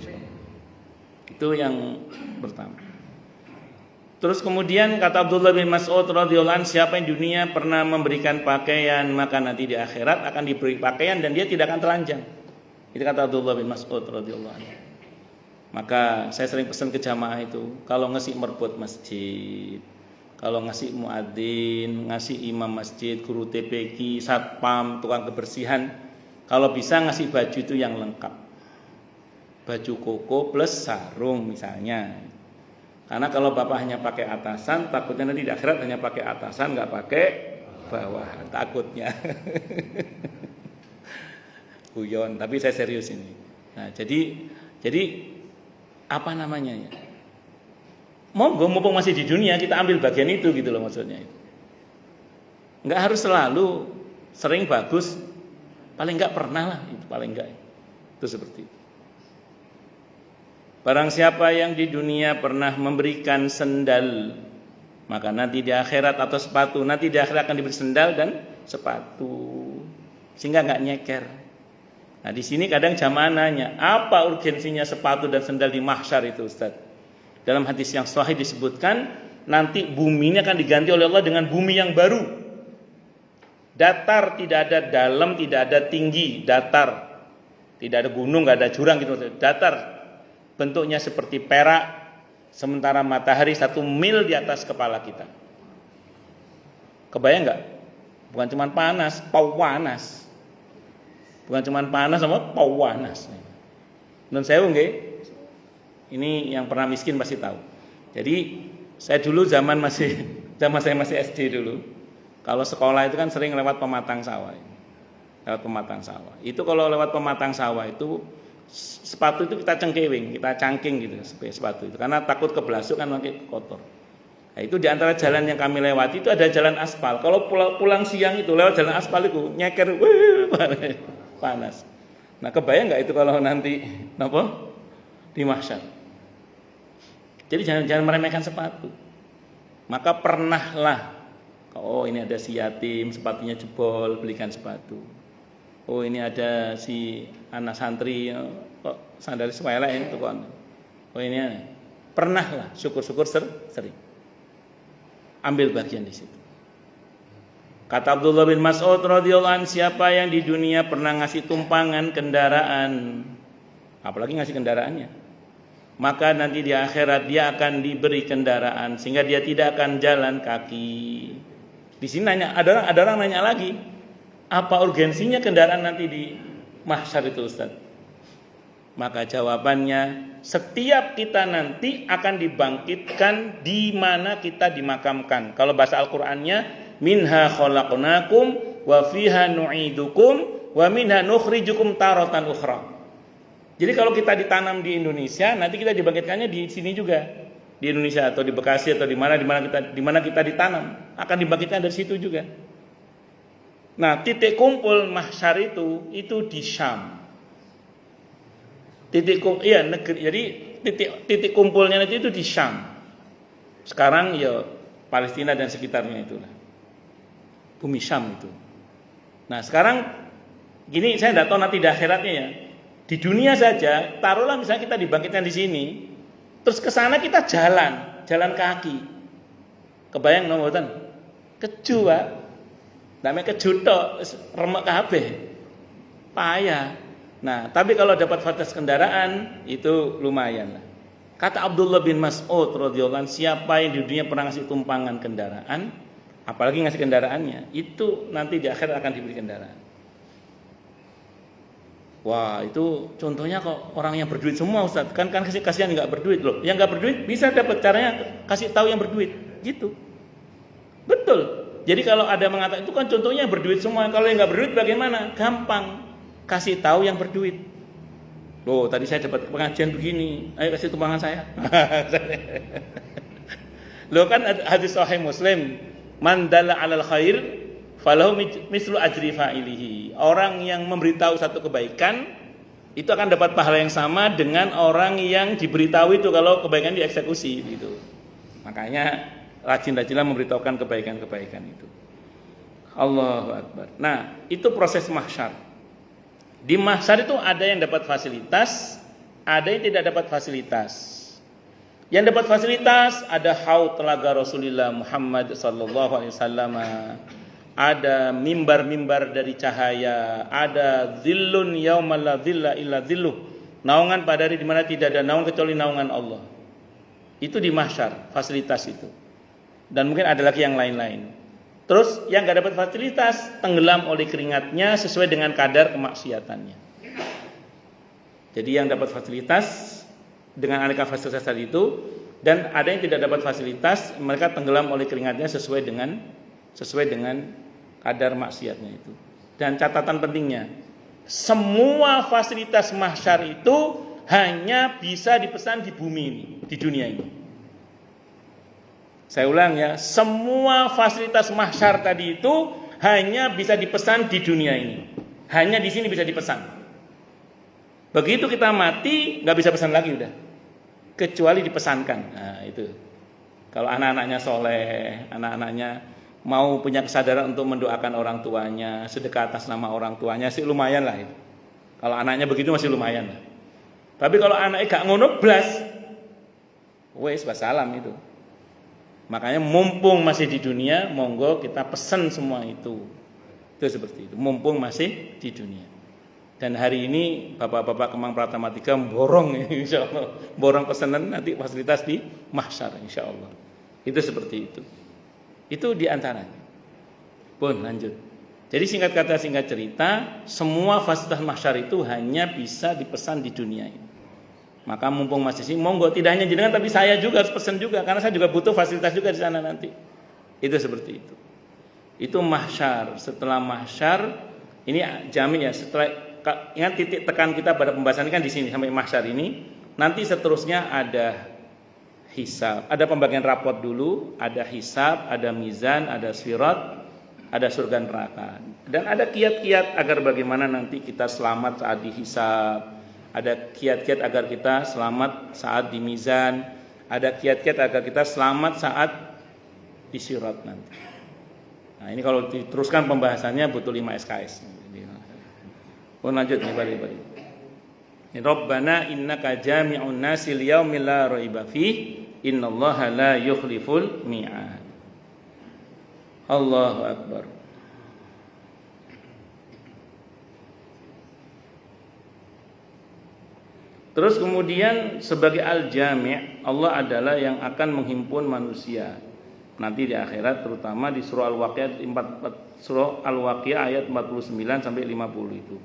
Speaker 1: Itu yang pertama. Terus kemudian kata Abdullah bin Mas'ud radhiyallahu anhu, siapa yang di dunia pernah memberikan pakaian, maka nanti di akhirat akan diberi pakaian dan dia tidak akan telanjang. Itu kata Abdullah bin Mas'ud radhiyallahu anhu. Maka saya sering pesan ke jamaah itu, kalau ngasih merbot masjid, kalau ngasih muadzin, ngasih imam masjid, guru TPQ, satpam, tukang kebersihan, kalau bisa ngasih baju itu yang lengkap. Baju koko plus sarung misalnya. Karena kalau bapak hanya pakai atasan, takutnya nanti di akhirat hanya pakai atasan, nggak pakai bawahan, takutnya. Guyon, tapi saya serius ini. Nah, jadi apa namanya ya? Monggo mumpung masih di dunia kita ambil bagian itu gitu loh maksudnya. Nggak harus selalu, sering bagus, paling nggak pernah lah itu paling nggak. Itu seperti itu. Barang siapa yang di dunia pernah memberikan sendal, maka nanti di akhirat atau sepatu, nanti di akhirat akan diberi sendal dan sepatu, sehingga nggak nyeker. Nah di sini kadang jamaah nanya, apa urgensinya sepatu dan sendal di mahsyar itu Ustaz? Dalam hadis yang sahih disebutkan, nanti bumi ini akan diganti oleh Allah dengan bumi yang baru, datar, tidak ada dalam, tidak ada tinggi, datar, tidak ada gunung, nggak ada jurang gitu, datar. Bentuknya seperti perak, sementara matahari 1 mil di atas kepala kita. Kebayang nggak? Bukan cuma panas, pawanas. Bukan cuma panas sama pawanas. Non sewu nggih. Ini yang pernah miskin pasti tahu. Jadi saya dulu zaman saya masih SD dulu. Kalau sekolah itu kan sering lewat pematang sawah. Lewat pematang sawah. Itu kalau lewat pematang sawah itu sepatu itu kita cengkewing, kita cangking gitu sepatu itu, karena takut keblasuk kan pakai kotor. Nah, itu di antara jalan yang kami lewati itu ada jalan aspal. Kalau pulang siang itu lewat jalan aspal itu nyeker, panas. Nah kebayang nggak itu kalau nanti di mahsyar? Jadi jangan meremehkan sepatu. Maka pernahlah, oh ini ada si yatim sepatunya jebol, belikan sepatu. Oh ini ada si anak santri kok sandal sepele ini tuh kon. Oh ini pernah lah, syukur-syukur sering ambil bagian di situ. Kata Abdullah bin Mas'ud radhiyallahu anhu, siapa yang di dunia pernah ngasih tumpangan kendaraan, apalagi ngasih kendaraannya, maka nanti di akhirat dia akan diberi kendaraan sehingga dia tidak akan jalan kaki. Di sini ada orang nanya lagi, apa urgensinya kendaraan nanti di mahsyar itu Ustaz? Maka jawabannya, setiap kita nanti akan dibangkitkan di mana kita dimakamkan. Kalau bahasa Al-Qur'annya, minha khalaqnakum wa fiha nu'idukum wa minha nukhrijukum taratan ukhra. Jadi kalau kita ditanam di Indonesia, nanti kita dibangkitkannya di sini juga. Di Indonesia atau di Bekasi atau di mana kita ditanam, akan dibangkitkan dari situ juga. Nah, titik kumpul mahsyar itu di Syam. Jadi titik kumpulnya itu di Syam. Sekarang ya Palestina dan sekitarnya itulah. Bumi Syam itu. Nah, sekarang gini, saya tidak tahu nanti di akhiratnya ya. Di dunia saja, taruhlah misalnya kita dibangkitkan di sini, terus ke sana kita jalan kaki. Kebayang nomboten? Keju, Pak. Namanya kejutok, remek kabeh. Payah. Nah, tapi kalau dapat fasilitas kendaraan itu lumayan lah. Kata Abdullah bin Mas'ud radhiyallahu anhu, siapa yang di dunia pernah ngasih tumpangan kendaraan, apalagi ngasih kendaraannya, itu nanti di akhir akan diberi kendaraan. Wah, itu contohnya kok orang yang berduit semua Ustaz. Kan kasihan enggak berduit loh. Yang enggak berduit bisa dapat, caranya kasih tahu yang berduit, gitu. Betul. Jadi kalau ada mengatakan itu kan contohnya berduit semua. Kalau yang nggak berduit bagaimana? Gampang, kasih tahu yang berduit. Loh, tadi saya dapat pengajian begini. Ayo kasih tumpangan saya. Loh kan hadis sahih Muslim, man dalla 'alal khair falahu mislu ajri fa'ilihi. Orang yang memberitahu satu kebaikan itu akan dapat pahala yang sama dengan orang yang diberitahu itu kalau kebaikan dieksekusi gitu. Makanya rajin-rajinlah memberitahukan kebaikan-kebaikan itu. Allahu Akbar. Nah, itu proses mahsyar. Di mahsyar itu ada yang dapat fasilitas, ada yang tidak dapat fasilitas. Yang dapat fasilitas ada haud telaga Rasulullah Muhammad sallallahu alaihi wasallam, ada mimbar-mimbar dari cahaya, ada zillun yaumal la zilla illa zilluh, naungan pada hari di mana tidak ada naungan kecuali naungan Allah. Itu di mahsyar, fasilitas itu. Dan mungkin ada lagi yang lain-lain. Terus yang enggak dapat fasilitas tenggelam oleh keringatnya sesuai dengan kadar kemaksiatannya. Jadi yang dapat fasilitas dengan aneka fasilitas tadi itu, dan ada yang tidak dapat fasilitas, mereka tenggelam oleh keringatnya sesuai dengan kadar maksiatnya itu. Dan catatan pentingnya, semua fasilitas mahsyar itu hanya bisa dipesan di bumi ini, di dunia ini. Saya ulang ya, semua fasilitas mahsyar tadi itu hanya bisa dipesan di dunia ini. Hanya di sini bisa dipesan. Begitu kita mati, nggak bisa pesan lagi udah. Kecuali dipesankan. Nah itu. Kalau anak-anaknya soleh, anak-anaknya mau punya kesadaran untuk mendoakan orang tuanya, sedekah atas nama orang tuanya, sih lumayan lah itu. Kalau anaknya begitu masih lumayan lah. Tapi kalau anaknya gak ngono blas, wes wassalam itu. Makanya mumpung masih di dunia, monggo kita pesan semua itu. Itu seperti itu. Mumpung masih di dunia. Dan hari ini bapak-bapak Kemang Pratama 3 borong insya Allah. Borong pesanan nanti fasilitas di mahsyar insya Allah. Itu seperti itu. Itu diantaranya. Pun lanjut. Jadi singkat kata singkat cerita, semua fasilitas mahsyar itu hanya bisa dipesan di dunia ini. Maka mumpung masih sini, monggo tidak hanya jenengan tapi saya juga harus pesan juga. Karena saya juga butuh fasilitas juga di sana nanti. Itu seperti itu. Itu mahsyar. Setelah mahsyar, ini jamin ya, setelah ingat titik tekan kita pada pembahasan ini kan di sini sampai mahsyar ini. Nanti seterusnya ada hisab, ada pembagian rapot dulu, ada hisab, ada mizan, ada sirat, ada surga neraka. Dan ada kiat-kiat agar bagaimana nanti kita selamat saat dihisab. Ada kiat-kiat agar kita selamat saat di mizan. Ada kiat-kiat agar kita selamat saat di sirat nanti. Nah, ini kalau diteruskan pembahasannya butuh 5 SKS. Oh lanjut nih balik. Rabbana innaka jami'un nasi liyaumil la raiba fih innallaha la yukhliful mi'ad. Allahu akbar. Terus kemudian sebagai al-jami', Allah adalah yang akan menghimpun manusia nanti di akhirat, terutama di surah Al-Waqiah ayat 49 sampai 50 itu.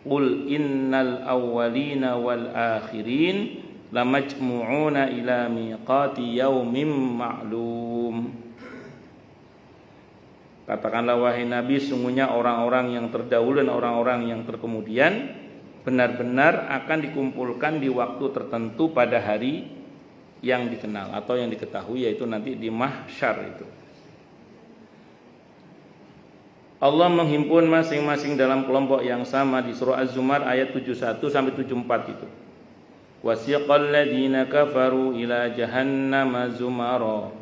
Speaker 1: Qul innal awwalina wal akhirin lamajmu'una ila miqati yaumin ma'lum. Katakanlah wahai Nabi, sungguhnya orang-orang yang terdahulu dan orang-orang yang terkemudian benar-benar akan dikumpulkan di waktu tertentu pada hari yang dikenal atau yang diketahui, yaitu nanti di mahsyar itu. Allah menghimpun masing-masing dalam kelompok yang sama di surah Az-Zumar ayat 71 sampai 74 itu. Wasiqal ladzina kafaru ila jahannama zumara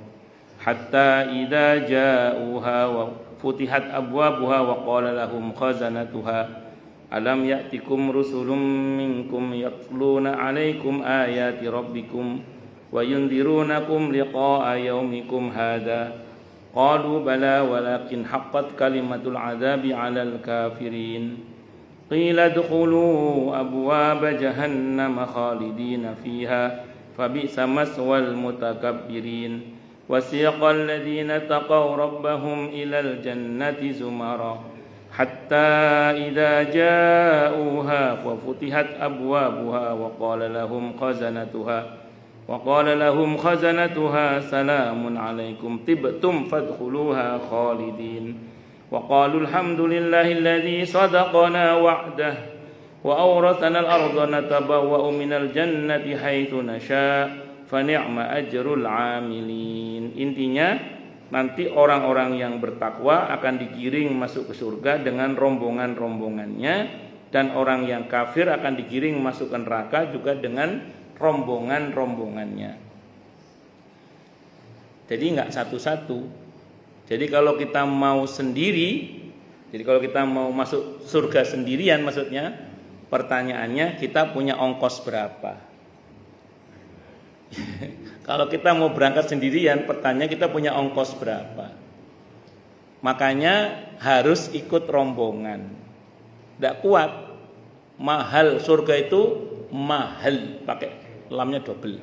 Speaker 1: hatta idza ja'uha wa futihat abwabuha wa qala lahum khazanatuha alam ya'tikum rusulun minkum yatluna 'alaikum ayati rabbikum wa yundirunakum liqa'a yaumikum hadza qalu bala walakin haqqat kalimatul 'adzabi 'alal kafirin qila adkhulu abwaaba jahannam khalidina fiha fabi'sa maswal mutakabbirin wasiqal ladzina taqaw rabbahum ilal jannati zumara hatta idza ja'uha wa futihat abwabuha wa qala lahum khazanatuha salamun alaikum tibtum fadkhuluha khalidin wa qalu alhamdulillahi alladhi sadaqana wa'dah wa awrathana al-ardha natabawwa'u minal jannati haitsu nasha' fa ni'ma ajrul 'amilin. Intinya nanti orang-orang yang bertakwa akan digiring masuk ke surga dengan rombongan-rombongannya, dan orang yang kafir akan digiring masuk ke neraka juga dengan rombongan-rombongannya. Jadi enggak satu-satu. Jadi kalau kita mau sendiri, Jadi kalau kita mau masuk surga sendirian, maksudnya pertanyaannya kita punya ongkos berapa? Kalau kita mau berangkat sendirian, pertanyaan kita punya ongkos berapa? Makanya harus ikut rombongan. Tidak kuat, mahal, surga itu mahal, pakai lamnya double.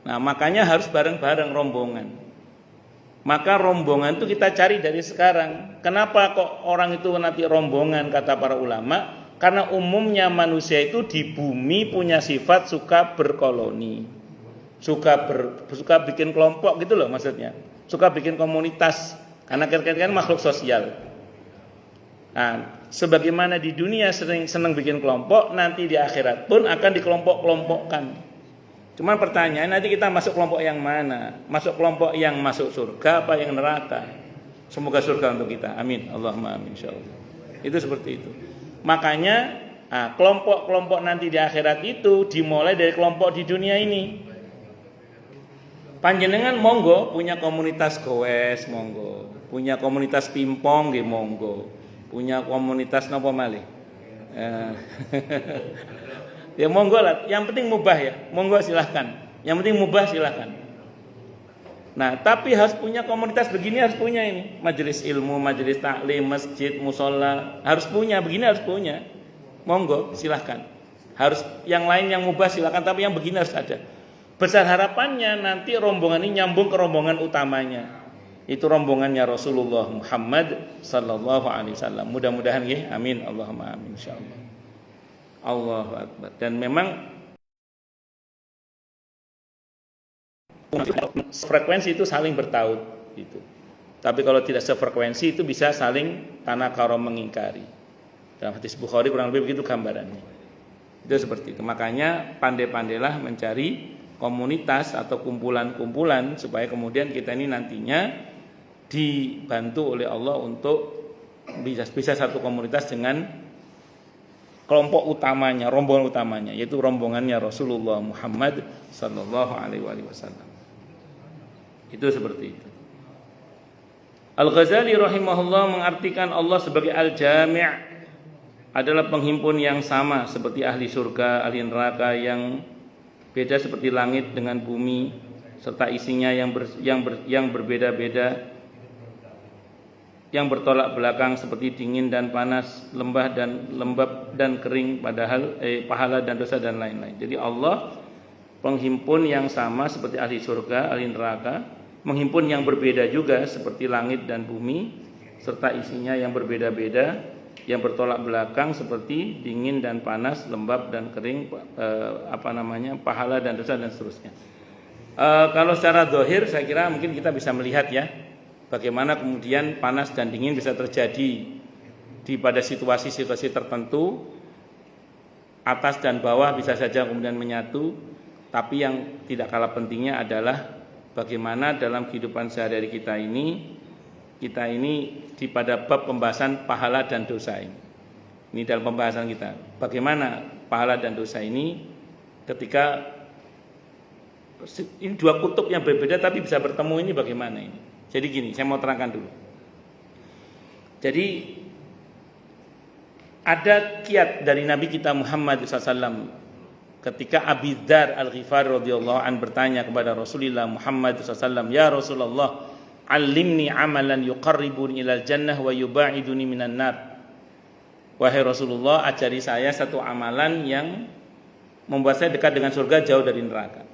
Speaker 1: Nah makanya harus bareng-bareng rombongan. Maka rombongan itu kita cari dari sekarang. Kenapa kok orang itu nanti rombongan, kata para ulama? Karena umumnya manusia itu di bumi punya sifat suka berkoloni, suka bikin kelompok gitu loh maksudnya, suka bikin komunitas. Karena kita kan makhluk sosial. Nah, sebagaimana di dunia senang bikin kelompok, nanti di akhirat pun akan dikelompok-kelompokkan. Cuman pertanyaan nanti kita masuk kelompok yang mana? Masuk kelompok yang masuk surga apa yang neraka? Semoga surga untuk kita. Amin. Allahumma amin insyaallah. Itu seperti itu. Makanya kelompok-kelompok nanti di akhirat itu dimulai dari kelompok di dunia ini. Panjenengan monggo punya komunitas goes monggo, punya komunitas pingpong nggih monggo, punya komunitas napa malih. Ya monggo lah, yang penting mubah ya, monggo silahkan. Yang penting mubah silahkan. Nah, tapi harus punya komunitas begini, harus punya ini, majelis ilmu, majelis taklim, masjid, musola, harus punya, begini harus punya. Monggo silahkan. Harus yang lain yang mubah silahkan, tapi yang begini harus ada. Besar harapannya nanti rombongan ini nyambung ke rombongan utamanya. Itu rombongannya Rasulullah Muhammad sallallahu alaihi wasallam. Mudah-mudahan nggih, amin Allahumma amin insyaallah. Allahu Akbar. Dan memang frekuensi itu saling bertaut gitu. Tapi kalau tidak sefrekuensi itu bisa saling tanakara mengingkari. Dalam hadis Bukhari kurang lebih begitu gambarannya. Itu seperti itu. Makanya pandai-pandailah mencari komunitas atau kumpulan-kumpulan supaya kemudian kita ini nantinya dibantu oleh Allah untuk bisa satu komunitas dengan kelompok utamanya, rombongan utamanya, yaitu rombongannya Rasulullah Muhammad sallallahu alaihi wasallam. Itu seperti itu. Al-Ghazali rahimahullah mengartikan Allah sebagai Al-Jami' adalah penghimpun yang sama seperti ahli surga, ahli neraka, yang beda seperti langit dengan bumi serta isinya yang berbeda-beda, yang bertolak belakang seperti dingin dan panas, lembah dan lembab dan kering, padahal pahala dan dosa dan lain-lain. Jadi Allah penghimpun yang sama seperti ahli surga, ahli neraka, menghimpun yang berbeda juga seperti langit dan bumi serta isinya yang berbeda-beda, yang bertolak belakang seperti dingin dan panas, lembab dan kering, pahala dan dosa dan seterusnya. Kalau secara zahir saya kira mungkin kita bisa melihat ya, bagaimana kemudian panas dan dingin bisa terjadi pada situasi-situasi tertentu, atas dan bawah bisa saja kemudian menyatu. Tapi yang tidak kalah pentingnya adalah bagaimana dalam kehidupan sehari-hari kita ini pada bab pembahasan pahala dan dosa ini. Ini dalam pembahasan kita, bagaimana pahala dan dosa ini ketika ini dua kutub yang berbeda tapi bisa bertemu, ini bagaimana ini? Jadi gini, saya mau terangkan dulu. Jadi ada kiat dari Nabi kita Muhammad SAW ketika Abi Dzar Al-Ghifari radhiyallahu an bertanya kepada Rasulullah Muhammad SAW, "Ya Rasulullah, 'allimni 'amalan yuqarribuni ilal jannah wa yuba'iduni minan nar." Wahai Rasulullah, ajari saya satu amalan yang membuat saya dekat dengan surga, jauh dari neraka.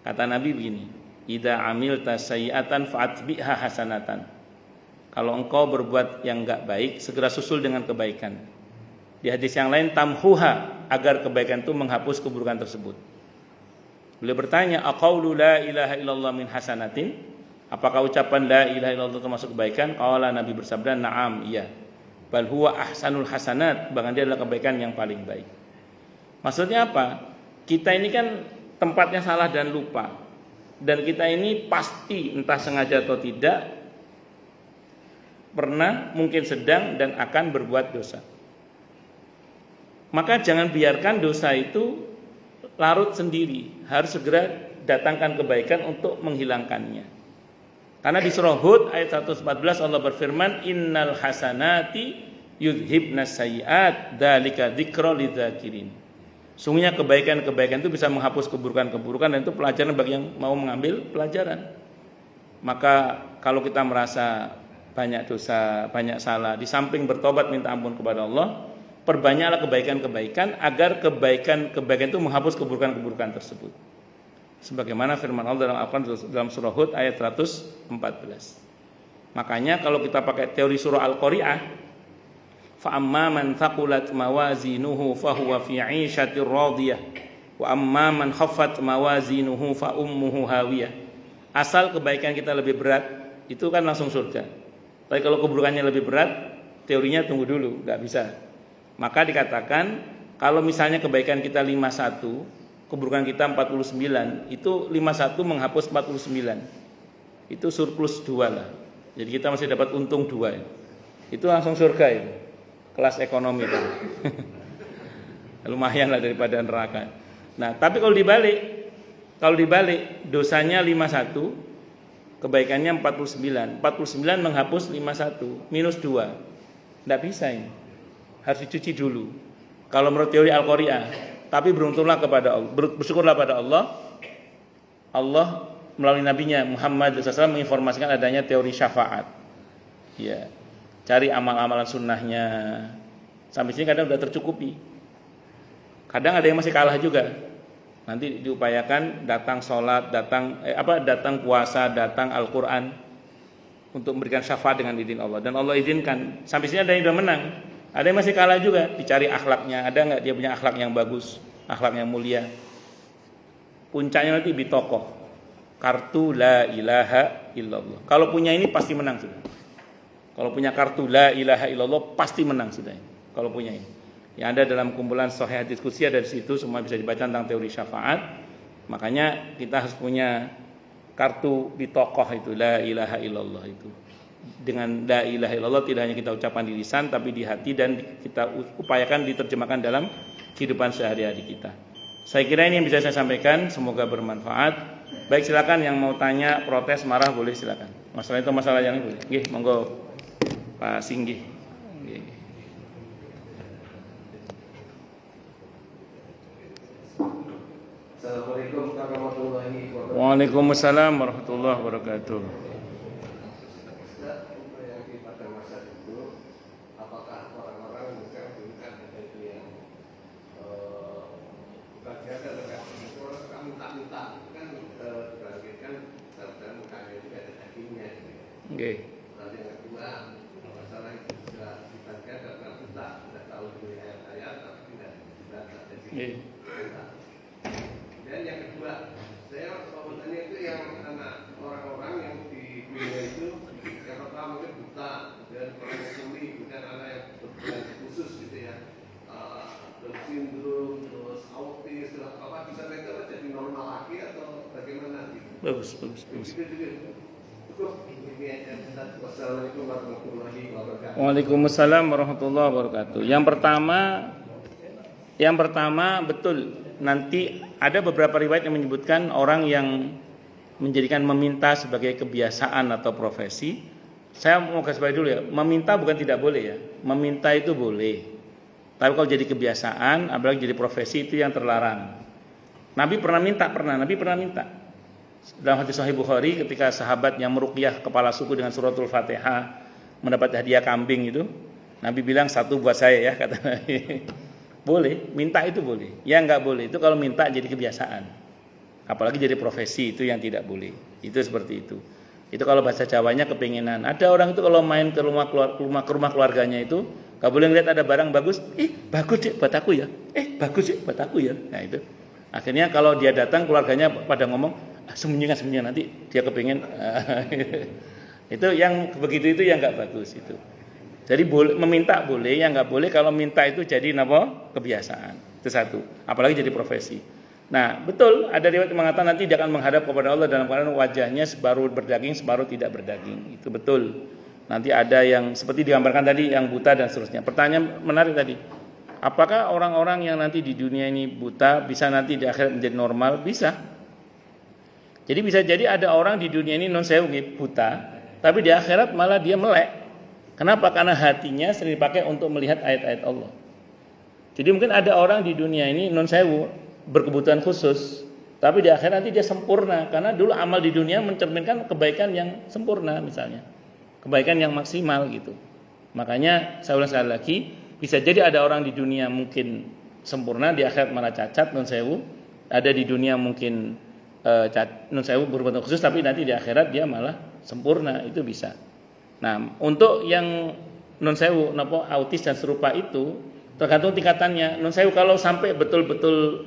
Speaker 1: Kata Nabi begini, "Idza 'amilta sayyi'atan fa'atbi'ha hasanatan." Kalau engkau berbuat yang enggak baik, segera susul dengan kebaikan. Di hadis yang lain, "Tamhuha," agar kebaikan itu menghapus keburukan tersebut. Beliau bertanya, "Aqaulu la ilaha illallah min hasanatin?" Apakah ucapan la ilaha illallah termasuk kebaikan? Qala, Nabi bersabda, "Na'am, iya. Bal huwa ahsanul hasanat," bahkan dia adalah kebaikan yang paling baik. Maksudnya apa? Kita ini kan tempatnya salah dan lupa. Dan kita ini pasti entah sengaja atau tidak pernah, mungkin sedang dan akan berbuat dosa. Maka jangan biarkan dosa itu larut sendiri. Harus segera datangkan kebaikan untuk menghilangkannya. Karena di surah Hud ayat 114 Allah berfirman, innal hasanati yudhibnas sayyi'at dzalika dzikra lidzakirin. Sungguhnya kebaikan-kebaikan itu bisa menghapus keburukan-keburukan, dan itu pelajaran bagi yang mau mengambil pelajaran. Maka kalau kita merasa banyak dosa, banyak salah, di samping bertobat minta ampun kepada Allah, perbanyaklah kebaikan-kebaikan agar kebaikan-kebaikan itu menghapus keburukan-keburukan tersebut. Sebagaimana firman Allah dalam surah Hud ayat 114. Makanya kalau kita pakai teori surah Al-Qari'ah, fa amma man thaqulat mawazinuhu fahuwa fi 'ishatir radiyah wa amma man khaffat mawazinuhu fa ummuhu hawiyah. Asal kebaikan kita lebih berat, itu kan langsung surga. Tapi kalau keburukannya lebih berat, teorinya tunggu dulu, nggak bisa. Maka dikatakan kalau misalnya kebaikan kita 51, keburukan kita 49, itu 51 menghapus 49. Itu surplus 2 lah. Jadi kita masih dapat untung 2 ya. Itu langsung surga ya. Kelas ekonomi kan. Lumayan lah daripada neraka. Nah, tapi kalau dibalik dosanya 51, kebaikannya 49. 49 menghapus 51, minus 2. Enggak bisa ini. Harus dicuci dulu. Kalau menurut teori Al-Qari'ah. Tapi beruntunglah kepada Allah, bersyukurlah pada Allah. Allah melalui nabinya Muhammad SAW menginformasikan adanya teori syafaat. Ya, cari amal-amalan sunnahnya. Sampai sini kadang sudah tercukupi. Kadang ada yang masih kalah juga. Nanti diupayakan datang sholat, datang puasa, datang Al-Quran untuk memberikan syafaat dengan izin Allah. Dan Allah izinkan. Sampai sini ada yang sudah menang. Ada yang masih kalah juga, dicari akhlaknya, ada nggak dia punya akhlak yang bagus, akhlak yang mulia. Puncaknya nanti bitokoh, kartu la ilaha illallah. Kalau punya ini pasti menang sudah. Kalau punya kartu la ilaha illallah pasti menang sudah. Kalau punya ini, yang ada dalam kumpulan Sahih Hadits Qudsi dari situ semua bisa dibaca tentang teori syafaat. Makanya kita harus punya kartu bitokoh itu la ilaha illallah itu. Dengan la ilaha illallah tidak hanya kita ucapkan di lisan tapi di hati, dan kita upayakan diterjemahkan dalam kehidupan sehari-hari kita. Saya kira ini yang bisa saya sampaikan, semoga bermanfaat. Baik, silakan yang mau tanya, protes, marah boleh silakan. Masalah itu masalah yang boleh. Nggih, monggo Pak Singgih. Nggih.
Speaker 2: Assalamualaikum warahmatullahi wabarakatuh.
Speaker 1: Waalaikumsalam warahmatullahi wabarakatuh. Okay.
Speaker 2: Lalu yang kedua, masalah itu sudah dibaca karena sudah tahu dari ayat-ayat tapi tidak dibaca dari Dan yang kedua, saya bertanya itu yang anak orang-orang yang di dunia itu yang pertama mungkin buta, dan orang yang tuli, kemudian anak yang berkebutuhan khusus gitu ya, Down syndrome, terus autis, terus apa bisa mereka jadi normal lagi atau bagaimana gitu?
Speaker 1: Bagus.
Speaker 2: Wassalamualaikum warahmatullahi wabarakatuh.
Speaker 1: Waalaikumsalam warahmatullahi wabarakatuh. Yang pertama betul. Nanti ada beberapa riwayat yang menyebutkan orang yang menjadikan meminta sebagai kebiasaan atau profesi. Saya mau kasih tahu dulu ya, meminta bukan tidak boleh ya. Meminta itu boleh. Tapi kalau jadi kebiasaan, apalagi jadi profesi, itu yang terlarang. Nabi pernah minta. Dalam hadis Sahih Bukhari, ketika sahabat yang meruqyah kepala suku dengan suratul Fatihah mendapat hadiah kambing itu, Nabi bilang 1 buat saya ya, kata Nabi. Boleh, minta itu boleh. Yang enggak boleh itu kalau minta jadi kebiasaan. Apalagi jadi profesi, itu yang tidak boleh. Itu seperti itu. Itu kalau bahasa Jawanya kepinginan. Ada orang itu kalau main ke rumah keluarganya itu, enggak boleh ngeliat ada barang bagus, bagus sih buat aku ya. Bagus sih buat aku ya. Nah itu. Akhirnya kalau dia datang keluarganya pada ngomong, sembunyikan nanti dia kepingin. Itu yang begitu itu yang nggak bagus itu. Jadi meminta boleh, yang nggak boleh kalau minta itu jadi kebiasaan. Itu satu. Apalagi jadi profesi. Nah betul ada riwayat yang mengatakan nanti dia akan menghadap kepada Allah dalam keadaan wajahnya separuh berdaging separuh tidak berdaging. Itu betul. Nanti ada yang seperti digambarkan tadi yang buta dan seterusnya. Pertanyaan menarik tadi. Apakah orang-orang yang nanti di dunia ini buta bisa nanti di akhirat menjadi normal? Bisa. Jadi bisa jadi ada orang di dunia ini non sewu buta, tapi di akhirat malah dia melek. Kenapa? Karena hatinya sering dipakai untuk melihat ayat-ayat Allah. Jadi mungkin ada orang di dunia ini non sewu berkebutuhan khusus, tapi di akhirat nanti dia sempurna karena dulu amal di dunia mencerminkan kebaikan yang sempurna misalnya, kebaikan yang maksimal gitu. Makanya saya ulang sekali lagi, bisa jadi ada orang di dunia mungkin sempurna, di akhirat malah cacat non sewu. Ada di dunia mungkin non sewu berkebutuhan khusus, tapi nanti di akhirat dia malah sempurna, itu bisa. Nah, untuk yang non sewu, autis dan serupa itu tergantung tingkatannya. Non sewu kalau sampai betul-betul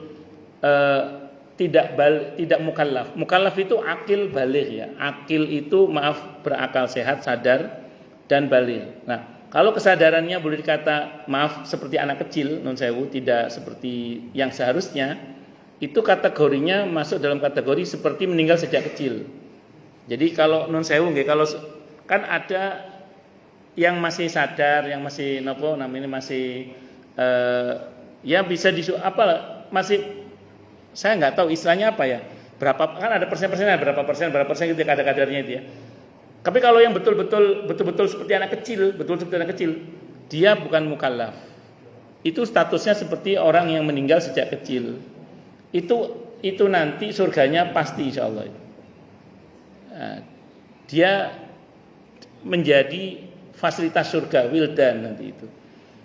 Speaker 1: tidak mukallaf. Mukallaf itu akil baligh ya. Akil itu berakal sehat, sadar dan baligh. Nah, kalau kesadarannya boleh dikata seperti anak kecil, non sewu, tidak seperti yang seharusnya, itu kategorinya masuk dalam kategori seperti meninggal sejak kecil. Jadi kalau non sewu nggih, kalau kan ada yang masih sadar, yang masih masih ya bisa masih, saya nggak tahu istilahnya apa ya. Berapa kan ada persen-persennya, berapa persen gitu kadar-kadarnya itu ya. Tapi kalau yang betul-betul seperti anak kecil, dia bukan mukallaf. Itu statusnya seperti orang yang meninggal sejak kecil. Itu nanti surganya pasti insyaallah. Nah, dia menjadi fasilitas surga wildan nanti itu.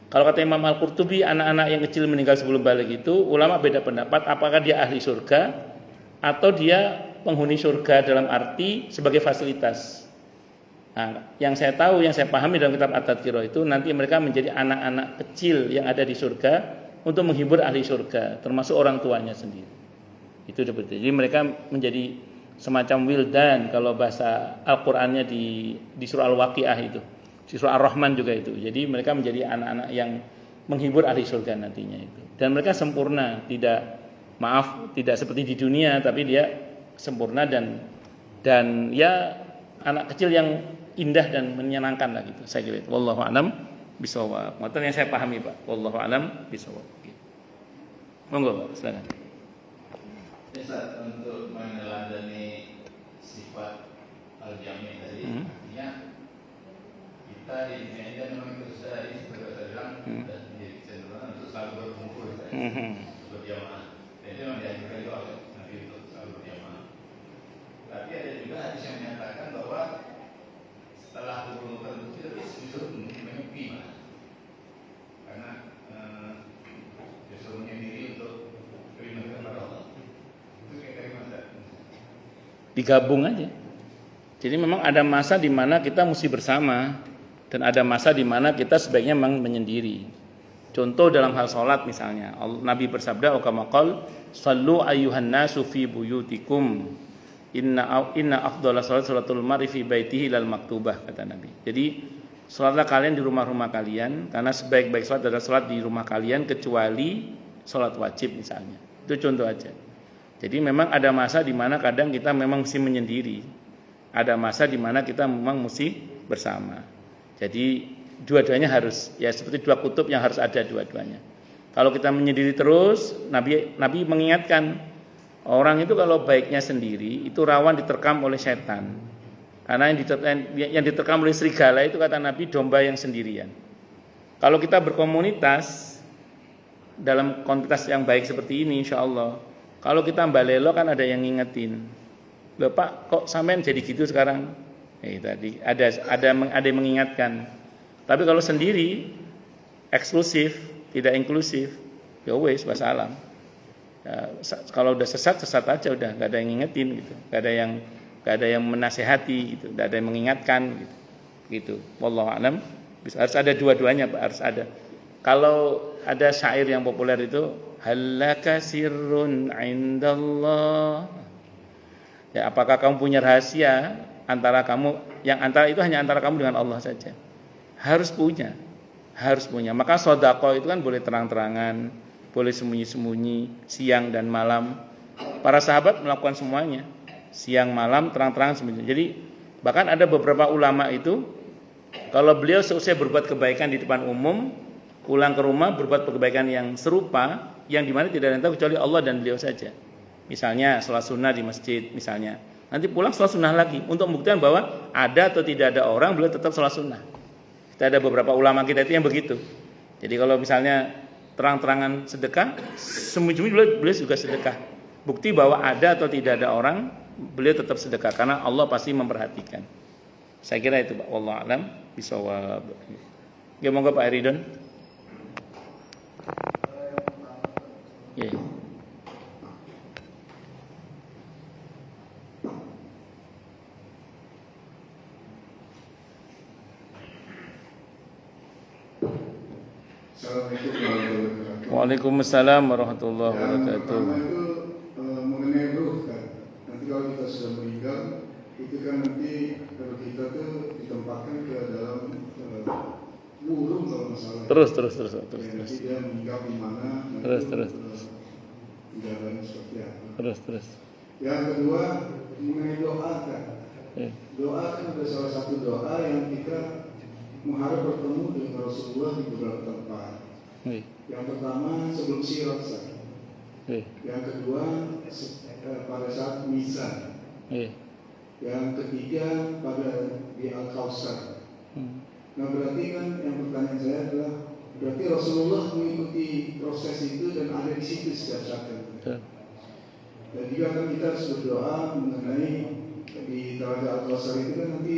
Speaker 1: Kalau kata Imam Al-Qurtubi, anak-anak yang kecil meninggal sebelum balik itu, ulama beda pendapat apakah dia ahli surga atau dia penghuni surga dalam arti sebagai fasilitas. Nah, yang saya tahu, yang saya pahami dalam kitab At-Tadhkirah itu, nanti mereka menjadi anak-anak kecil yang ada di surga untuk menghibur ahli surga, termasuk orang tuanya sendiri. Itu seperti. Jadi mereka menjadi semacam wildan kalau bahasa Al-Qur'annya di surah Al-Waqiah itu. Di surah Ar-Rahman juga itu. Jadi mereka menjadi anak-anak yang menghibur ahli surga nantinya itu. Dan mereka sempurna, tidak seperti di dunia, tapi dia sempurna dan ya anak kecil yang indah dan menyenangkan lah gitu. Saya kira itu. Wallahu a'lam bishawab. Itu yang saya pahami, Pak. Wallahu a'lam bishawab. Monggo, Pak, silakan.
Speaker 3: Bisa untuk meneladani sifat al-jami' tadi, artinya kita di dunia ini memang itu seperti saya bilang dan menjadi cenderung untuk selalu berkumpul berjamaah. Dan itu memang dianjurkan juga oleh Nabi untuk selalu berjamaah. Tapi ada juga hadis yang menyatakan bahwa setelah kumpul tertentu itu disuruh menyupi, karena disuruh menyendiri untuk beriman kepada Allah.
Speaker 1: Digabung aja. Jadi memang ada masa di mana kita mesti bersama dan ada masa di mana kita sebaiknya memang menyendiri. Contoh dalam hal sholat misalnya, Nabi bersabda, "Okamaqal, sallu ayyuhan nasu fi buyutikum. Inna afdhalas salatul mar'i fi baitihi lal maktubah," kata Nabi. Jadi sholatlah kalian di rumah-rumah kalian, karena sebaik-baik sholat adalah sholat di rumah kalian kecuali sholat wajib misalnya. Itu contoh aja. Jadi memang ada masa di mana kadang kita memang mesti menyendiri. Ada masa di mana kita memang mesti bersama. Jadi dua-duanya harus, ya seperti dua kutub yang harus ada dua-duanya. Kalau kita menyendiri terus, Nabi mengingatkan orang itu kalau baiknya sendiri itu rawan diterkam oleh setan. Karena yang diterkam oleh serigala itu kata Nabi domba yang sendirian. Kalau kita berkomunitas dalam komunitas yang baik seperti ini, insya Allah, kalau kita balelo kan ada yang ngingetin. Loh Pak, kok sampean jadi gitu sekarang? Tadi ada yang mengingatkan. Tapi kalau sendiri, eksklusif, tidak inklusif, ya wes wassalam. Ya, kalau udah sesat aja udah, nggak ada yang ngingetin gitu, nggak ada yang menasehati gitu, nggak ada yang mengingatkan gitu. Wallahu a'lam. Harus ada dua-duanya, Pak, harus ada. Kalau ada syair yang populer itu, halaka sirrun indallah. Ya, apakah kamu punya rahasia antara kamu, yang antara itu hanya antara kamu dengan Allah saja? Harus punya. Maka sedekah itu kan boleh terang-terangan, boleh sembunyi-sembunyi, siang dan malam. Para sahabat melakukan semuanya, siang malam, terang-terangan, sembunyi. Jadi bahkan ada beberapa ulama itu, kalau beliau selesai berbuat kebaikan di depan umum, pulang ke rumah berbuat kebaikan yang serupa, yang dimana tidak ada yang tahu kecuali Allah dan beliau saja. Misalnya sholat sunnah di masjid misalnya. Nanti pulang sholat sunnah lagi untuk membuktikan bahwa ada atau tidak ada orang beliau tetap sholat sunnah. Kita ada beberapa ulama kita itu yang begitu. Jadi kalau misalnya terang-terangan sedekah, sembunyi-sembunyi beliau juga sedekah. Bukti bahwa ada atau tidak ada orang, beliau tetap sedekah karena Allah pasti memperhatikan. Saya kira itu Pak. Wallahu a'lam bishawab. Ya monggo Pak Eridon. Ya.
Speaker 4: Assalamualaikum warahmatullahi wabarakatuh.
Speaker 1: Waalaikumsalam warahmatullahi wabarakatuh.
Speaker 4: Pertama itu mengenai ruh kan. Nanti kalau kita sudah meninggal, itu kan nanti kalau kita tuh ditempatkan ke dalam burung kalau masalah.
Speaker 1: Terus.
Speaker 4: Nanti dia meninggal di mana?
Speaker 1: Terus.
Speaker 4: Jalan seperti apa?
Speaker 1: Terus.
Speaker 4: Yang kedua mengenai doa kan.
Speaker 1: Ya.
Speaker 4: Doa kan ada salah satu doa yang kita mengharap bertemu dengan Rasulullah di beberapa tempat.
Speaker 1: Ya.
Speaker 4: Yang pertama sebelum sirat.
Speaker 1: Ya.
Speaker 4: Yang kedua pada saat mizan.
Speaker 1: Ya.
Speaker 4: Yang ketiga pada di Al-Kausar. Nah berarti kan yang pertanyaan saya adalah berarti Rasulullah mengikuti proses itu dan ada di situ setiap saat. Dan juga kan kita harus berdoa mengenai di Telaga Al-Kausar itu kan nanti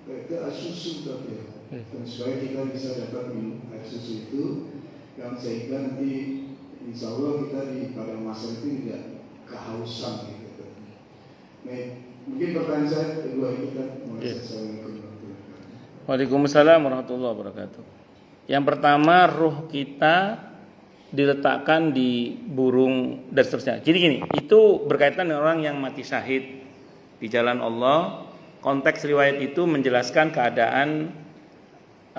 Speaker 4: itu air susu tapi ya. Dan supaya kita bisa dapat minum air susu itu yang sehingga nanti insya Allah kita di pada masa itu tidak kehausan gitu. Nah, mungkin pertanyaan saya kedua itu kan Assalamualaikum warahmatullahi wabarakatuh.
Speaker 1: Waalaikumsalam warahmatullahi wabarakatuh. Yang pertama, ruh kita diletakkan di burung dan seterusnya. Jadi gini, itu berkaitan dengan orang yang mati syahid di jalan Allah. Konteks riwayat itu menjelaskan keadaan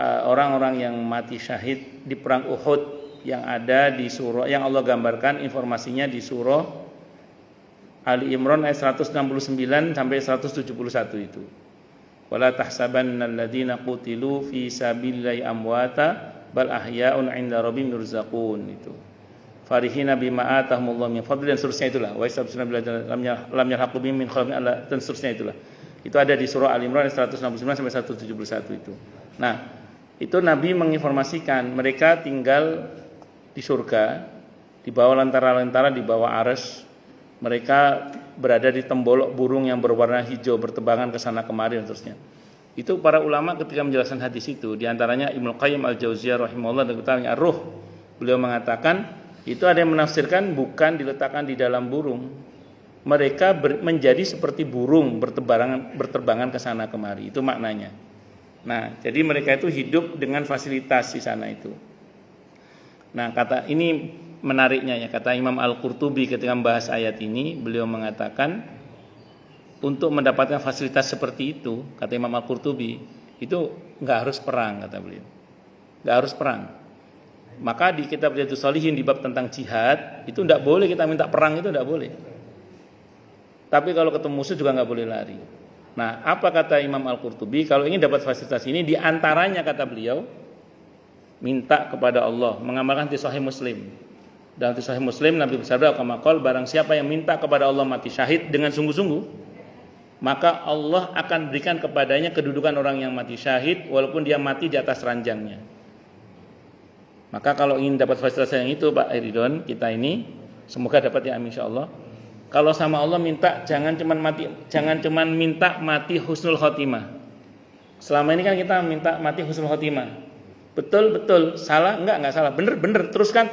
Speaker 1: orang-orang yang mati syahid di perang Uhud yang ada di surah yang Allah gambarkan informasinya di surah Ali Imran ayat 169 sampai 171 itu. Wala tahsabannal ladzina qutilu fi sabilillahi amwata bal ahya'un 'inda rabbihim yurzaqun itu. Farihina bima atahumullahu min fadli dan seterusnya itulah. Wa yastabshiruna bil lam yalhaqu bihim min khalqin Allah dan seterusnya itulah. Itu ada di surah Al Imran 169 sampai 171 itu. Nah, itu Nabi menginformasikan mereka tinggal di surga, di bawah lantara-lantara, di bawah arsy. Mereka berada di tembolok burung yang berwarna hijau bertebangan ke sana kemari dan seterusnya. Itu para ulama ketika menjelaskan hadis itu, di antaranya Ibnu Qayyim Al-Jauziyah rahimahullah dan kitabnya Ar-Ruh, beliau mengatakan itu ada yang menafsirkan bukan diletakkan di dalam burung. Mereka menjadi seperti burung berterbangan ke sana kemari. Itu maknanya. Nah, jadi mereka itu hidup dengan fasilitas di sana itu. Nah, kata ini menariknya ya, kata Imam Al-Qurtubi ketika membahas ayat ini, beliau mengatakan untuk mendapatkan fasilitas seperti itu, kata Imam Al-Qurtubi, itu enggak harus perang, kata beliau. Enggak harus perang. Maka di kitab Riyadhus Shalihin di bab tentang jihad, itu enggak boleh kita minta perang, itu enggak boleh. Tapi kalau ketemu musuh juga enggak boleh lari. Nah, apa kata Imam Al-Qurtubi? Kalau ingin dapat fasilitas ini, di antaranya kata beliau, minta kepada Allah, mengamalkan hadis Sahih Muslim. Dalam hadis Sahih Muslim, Nabi bersabda, "Qamakol, barang siapa yang minta kepada Allah mati syahid dengan sungguh-sungguh, maka Allah akan berikan kepadanya kedudukan orang yang mati syahid, walaupun dia mati di atas ranjangnya." Maka kalau ingin dapat fasilitas yang itu, Pak Eridon, kita ini semoga dapat ya, insyaallah. Kalau sama Allah minta jangan cuman minta mati husnul khotimah. Selama ini kan kita minta mati husnul khotimah. Betul, salah enggak salah. Bener, teruskan.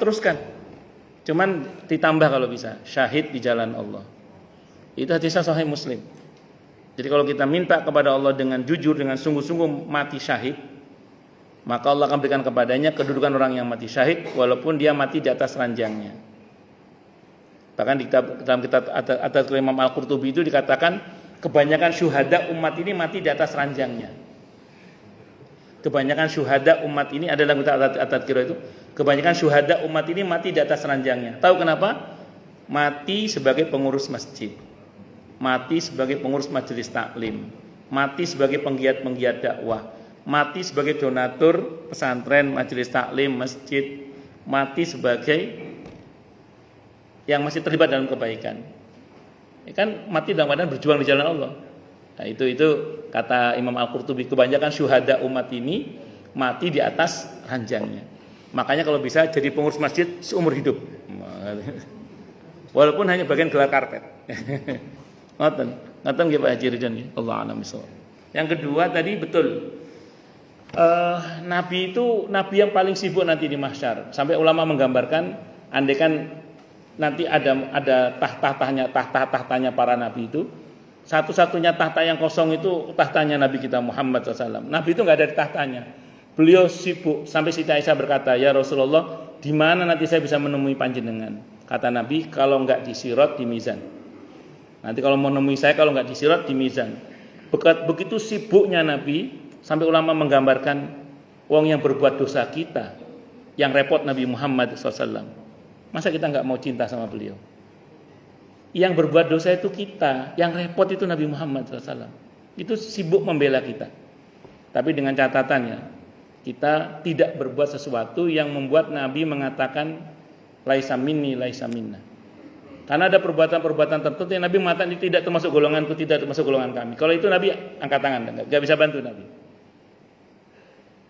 Speaker 1: Cuman ditambah kalau bisa, syahid di jalan Allah. Itu hadisnya Sahih Muslim. Jadi kalau kita minta kepada Allah dengan jujur, dengan sungguh-sungguh mati syahid, maka Allah akan berikan kepadanya kedudukan orang yang mati syahid walaupun dia mati di atas ranjangnya. Bahkan dalam kitab atas Imam Al-Qurtubi itu dikatakan kebanyakan syuhada umat ini mati di atas ranjangnya. Kebanyakan syuhada umat ini adalah kitab At-Tadhkirah itu. Kebanyakan syuhada umat ini mati di atas ranjangnya. Tahu kenapa? Mati sebagai pengurus masjid. Mati sebagai pengurus majelis taklim. Mati sebagai penggiat-penggiat dakwah. Mati sebagai donatur pesantren, majelis taklim, masjid. Mati sebagai yang masih terlibat dalam kebaikan. Kan mati dalam keadaan berjuang di jalan Allah. Nah, itu kata Imam Al-Qurtubi, kebanyakan syuhada umat ini mati di atas ranjangnya. Makanya kalau bisa jadi pengurus masjid seumur hidup. Walaupun hanya bagian gelar karpet. Ngoten nggih Pak Haji Ridwan nggih. Allah a'lam bishawab. Yang kedua tadi betul. Nabi itu nabi yang paling sibuk nanti di mahsyar. Sampai ulama menggambarkan andaikan nanti ada tahtanya para nabi itu, satu-satunya tahta yang kosong itu tahtanya Nabi kita Muhammad SAW. Nabi itu nggak ada di tahtanya. Beliau sibuk sampai Siti Aisyah berkata, ya Rasulullah, di mana nanti saya bisa menemui panjenengan? Kata Nabi, kalau nggak di Sirat, di mizan. Nanti kalau mau menemui saya, kalau nggak di Sirat, di mizan. Begitu sibuknya Nabi, sampai ulama menggambarkan wong yang berbuat dosa kita, yang repot Nabi Muhammad SAW. Masa kita nggak mau cinta sama beliau? Yang berbuat dosa itu kita, yang repot itu Nabi Muhammad SAW. Itu sibuk membela kita. Tapi dengan catatannya, kita tidak berbuat sesuatu yang membuat Nabi mengatakan laisa minni, laisa minna. Karena ada perbuatan-perbuatan tertentu yang Nabi mengatakan ini tidak termasuk golonganku, tidak termasuk golongan kami. Kalau itu Nabi angkat tangan, nggak bisa bantu Nabi.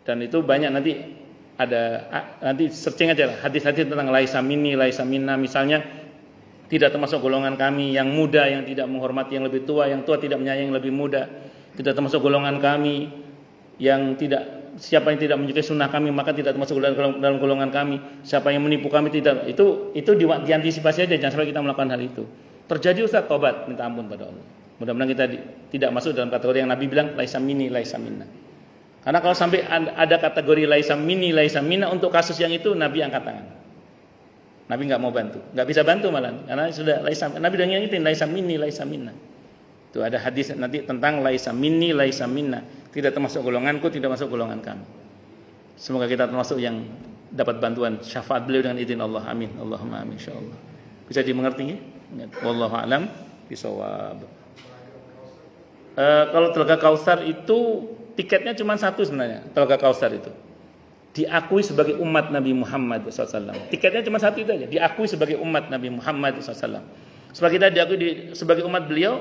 Speaker 1: Dan itu banyak nanti searching aja lah hadis-hadis tentang laisa minni, laisa minna, misalnya tidak termasuk golongan kami yang muda yang tidak menghormati yang lebih tua, yang tua tidak menyayangi yang lebih muda, tidak termasuk golongan kami yang tidak, siapa yang tidak menyukai sunnah kami maka tidak termasuk dalam golongan kami, siapa yang menipu kami tidak, itu diantisipasi aja, jangan sampai kita melakukan hal itu. Terjadi Ustaz, tobat, minta ampun pada Allah. Mudah-mudahan kita tidak masuk dalam kategori yang Nabi bilang laisa minni, laisa minna. Karena kalau sampai ada kategori laisa minni, laisa minna, untuk kasus yang itu Nabi angkat tangan. Nabi nggak mau bantu, nggak bisa bantu malah, karena sudah laisa, Nabi udah ngingetin laisa minni, laisa minna. Itu ada hadis nanti tentang laisa minni, laisa minna, tidak termasuk golonganku, tidak masuk golongan kami. Semoga kita termasuk yang dapat bantuan syafaat beliau dengan izin Allah. Amin. Allahumma amin insyaallah. Bisa dimengerti ya? Wallahu a'lam bishawab. Kalau Telaga Kausar itu tiketnya cuma satu sebenarnya. Telaga Kausar itu diakui sebagai umat Nabi Muhammad SAW. Tiketnya cuma satu itu aja, diakui sebagai umat Nabi Muhammad SAW. Supaya kita diakui sebagai umat beliau,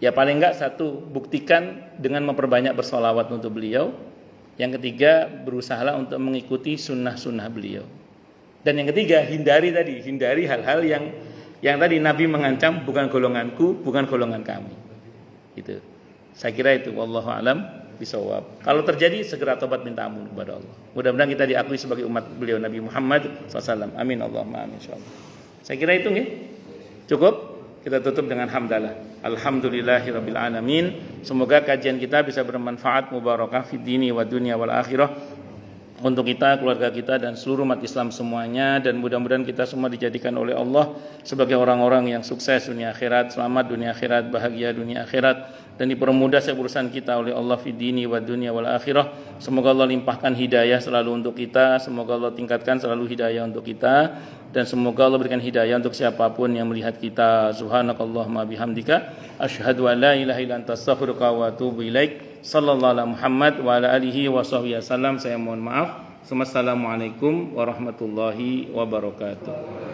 Speaker 1: ya paling enggak satu, buktikan dengan memperbanyak bersolawat untuk beliau. Yang ketiga, berusahalah untuk mengikuti sunnah-sunnah beliau. Dan yang ketiga, hindari hal-hal yang tadi Nabi mengancam, bukan golonganku, bukan golongan kami. Gitu. Saya kira itu, wallahu a'lam bishawab. Kalau terjadi segera tobat, minta ampun kepada Allah. Mudah-mudahan kita diakui sebagai umat beliau Nabi Muhammad SAW. Amin Allahumma amin insyaallah. Saya kira itu nih. Cukup. Kita tutup dengan hamdalah. Alhamdulillahirabbil alamin. Semoga kajian kita bisa bermanfaat, mubarakah fid dini wa dunya wal akhirah untuk kita, keluarga kita dan seluruh umat Islam semuanya, dan mudah-mudahan kita semua dijadikan oleh Allah sebagai orang-orang yang sukses dunia akhirat, selamat dunia akhirat, bahagia dunia akhirat, dan dipermudah urusan kita oleh Allah fid dini wa dunya wal akhirah. Semoga Allah limpahkan hidayah selalu untuk kita, semoga Allah tingkatkan selalu hidayah untuk kita, dan semoga Allah berikan hidayah untuk siapapun yang melihat kita. Subhanakallahumma bihamdika asyhadu an la ilaha illa anta astaghfiruka wa atubu ilaik. Sallallahu alaihi Muhammad wa ala alihi wa sahbihi wasallam. Saya mohon maaf. Assalamualaikum warahmatullahi wabarakatuh.